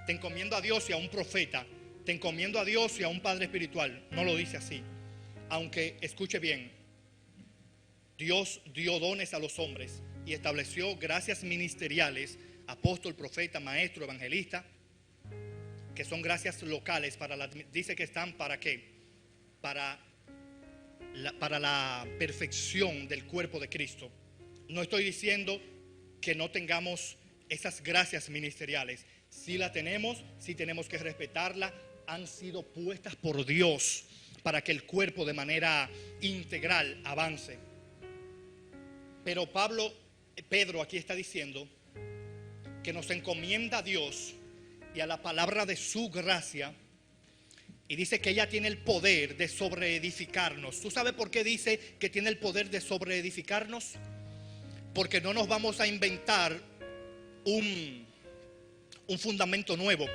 te encomiendo a Dios y a un profeta, te encomiendo a Dios y a un padre espiritual. No lo dice así. Aunque, escuche bien, Dios dio dones a los hombres y estableció gracias ministeriales: apóstol, profeta, maestro, evangelista, que son gracias locales dice que están ¿para qué? Para la perfección del cuerpo de Cristo. No estoy diciendo que no tengamos esas gracias ministeriales. Si la tenemos, sí tenemos que respetarla. Han sido puestas por Dios para que el cuerpo de manera integral avance. Pero Pedro aquí está diciendo que nos encomienda a Dios y a la palabra de su gracia, y dice que ella tiene el poder de sobreedificarnos. ¿Tú sabes por qué dice que tiene el poder de sobreedificarnos? Porque no nos vamos a inventar un fundamento nuevo.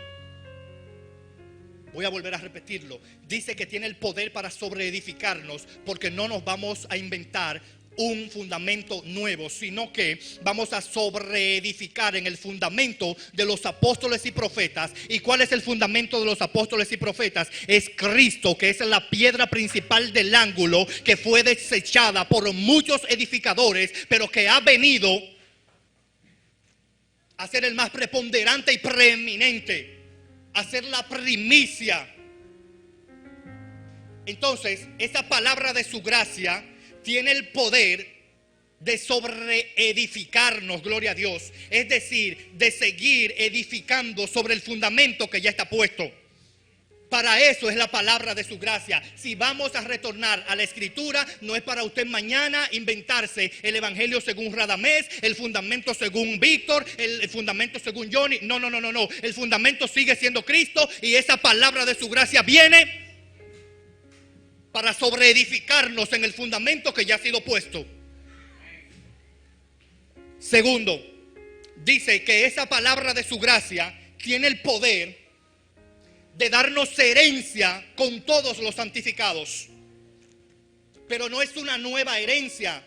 Voy a volver a repetirlo. Dice que tiene el poder para sobreedificarnos, porque no nos vamos a inventar un fundamento nuevo, sino que vamos a sobreedificar en el fundamento de los apóstoles y profetas. ¿Y cuál es el fundamento de los apóstoles y profetas? Es Cristo, que es la piedra principal del ángulo, que fue desechada por muchos edificadores, pero que ha venido a ser el más preponderante y preeminente, a ser la primicia. Entonces, esa palabra de su gracia tiene el poder de sobreedificarnos, gloria a Dios. Es decir, de seguir edificando sobre el fundamento que ya está puesto. Para eso es la palabra de su gracia. Si vamos a retornar a la escritura, no es para usted mañana inventarse el evangelio según Radamés, el fundamento según Víctor, el fundamento según Johnny. No. El fundamento sigue siendo Cristo, y esa palabra de su gracia viene para sobreedificarnos en el fundamento que ya ha sido puesto. Segundo, dice que esa palabra de su gracia tiene el poder de darnos herencia con todos los santificados. Pero no es una nueva herencia.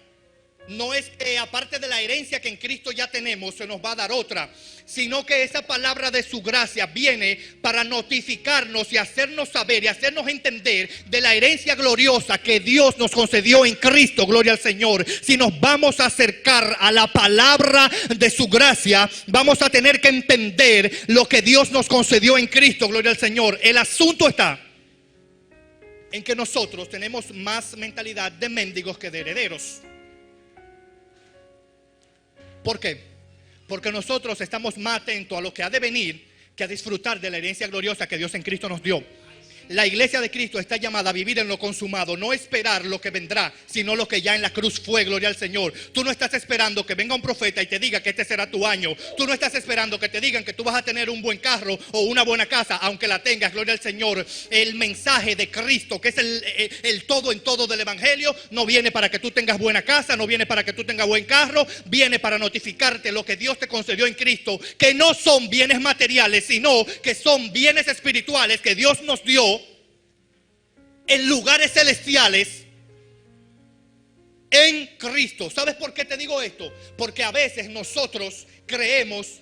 No es que aparte de la herencia que en Cristo ya tenemos se nos va a dar otra, sino que esa palabra de su gracia viene para notificarnos y hacernos saber y hacernos entender de la herencia gloriosa que Dios nos concedió en Cristo. Gloria al Señor. Si nos vamos a acercar a la palabra de su gracia, vamos a tener que entender lo que Dios nos concedió en Cristo. Gloria al Señor. El asunto está en que nosotros tenemos más mentalidad de mendigos que de herederos. ¿Por qué? Porque nosotros estamos más atentos a lo que ha de venir que a disfrutar de la herencia gloriosa que Dios en Cristo nos dio. La iglesia de Cristo está llamada a vivir en lo consumado, no esperar lo que vendrá, sino lo que ya en la cruz fue. Gloria al Señor. Tú no estás esperando que venga un profeta y te diga que este será tu año. Tú no estás esperando que te digan que tú vas a tener un buen carro o una buena casa, aunque la tengas. Gloria al Señor. El mensaje de Cristo, que es el todo en todo del evangelio, no viene para que tú tengas buena casa, no viene para que tú tengas buen carro, viene para notificarte lo que Dios te concedió en Cristo, que no son bienes materiales, sino que son bienes espirituales que Dios nos dio en lugares celestiales en Cristo. ¿Sabes por qué te digo esto? Porque a veces nosotros creemos,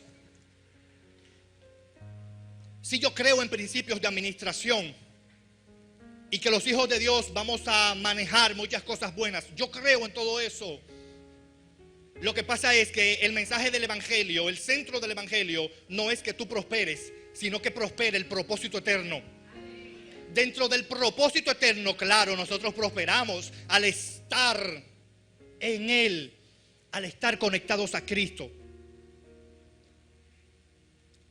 si yo creo en principios de administración y que los hijos de Dios vamos a manejar muchas cosas buenas, yo creo en todo eso. Lo que pasa es que el mensaje del evangelio, el centro del evangelio, no es que tú prosperes, sino que prospere el propósito eterno. Dentro del propósito eterno, claro, nosotros prosperamos al estar en Él, al estar conectados a Cristo.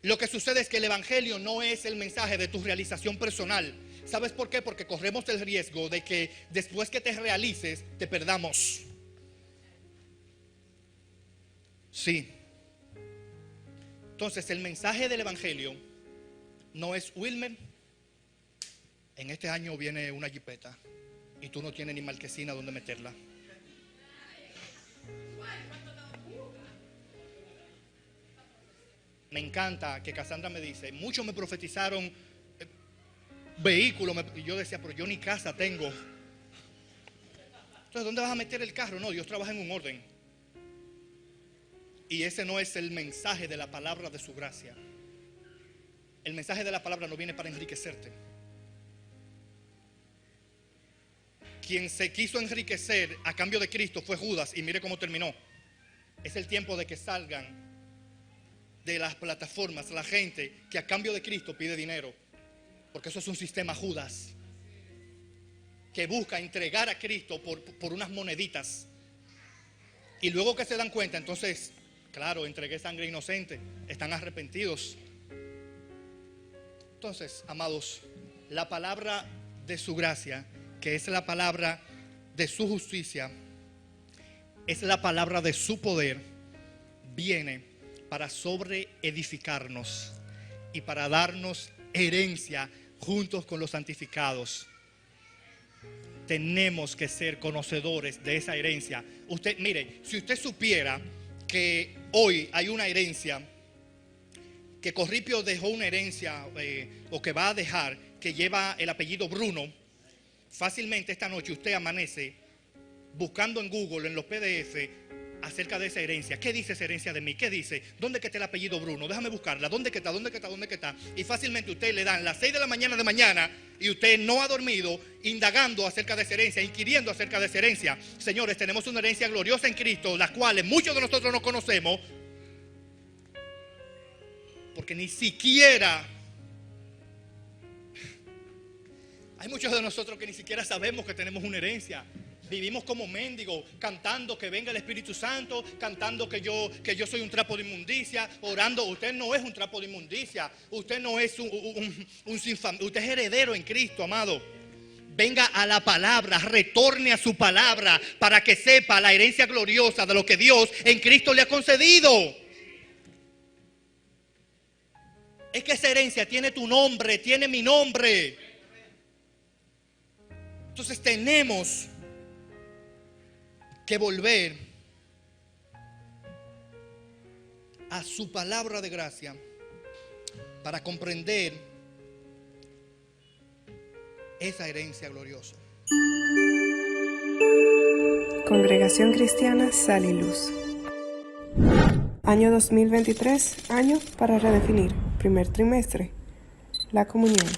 Lo que sucede es que el evangelio no es el mensaje de tu realización personal. ¿Sabes por qué? Porque corremos el riesgo de que después que te realices, te perdamos. Sí. Entonces, el mensaje del evangelio no es: Wilmer, en este año viene una jipeta y tú no tienes ni marquesina donde meterla. Me encanta que Cassandra me dice: muchos me profetizaron vehículos. Y yo decía: pero yo ni casa tengo. Entonces, ¿dónde vas a meter el carro? No, Dios trabaja en un orden. Y ese no es el mensaje de la palabra de su gracia. El mensaje de la palabra no viene para enriquecerte. Quien se quiso enriquecer a cambio de Cristo fue Judas, y mire cómo terminó. Es el tiempo de que salgan de las plataformas la gente que a cambio de Cristo pide dinero, porque eso es un sistema Judas que busca entregar a Cristo por unas moneditas. Y luego que se dan cuenta, entonces, claro, entregué sangre inocente, están arrepentidos. Entonces, amados, la palabra de su gracia, que es la palabra de su justicia, es la palabra de su poder, viene para sobreedificarnos y para darnos herencia juntos con los santificados. Tenemos que ser conocedores de esa herencia. Usted, mire, si usted supiera que hoy hay una herencia, que Corripio dejó una herencia o que va a dejar, que lleva el apellido Bruno, fácilmente esta noche usted amanece buscando en Google, en los PDF, acerca de esa herencia. ¿Qué dice esa herencia de mí? ¿Qué dice? ¿Dónde que está el apellido Bruno? Déjame buscarla. ¿Dónde que está? ¿Dónde que está? ¿Dónde que está? Y fácilmente usted le dan las 6 de la mañana y usted no ha dormido indagando acerca de esa herencia, inquiriendo acerca de esa herencia. Señores, tenemos una herencia gloriosa en Cristo, las cuales muchos de nosotros no conocemos, porque ni siquiera hay muchos de nosotros que ni siquiera sabemos que tenemos una herencia. Vivimos como mendigos, cantando que venga el Espíritu Santo, cantando que yo soy un trapo de inmundicia, orando. Usted no es un trapo de inmundicia, usted no es un sin familia, usted es heredero en Cristo, amado. Venga a la palabra, retorne a su palabra para que sepa la herencia gloriosa de lo que Dios en Cristo le ha concedido. Es que esa herencia tiene tu nombre, tiene mi nombre. Entonces tenemos que volver a su palabra de gracia para comprender esa herencia gloriosa. Congregación Cristiana Sal y Luz. Año 2023, año para redefinir, primer trimestre, la comunión.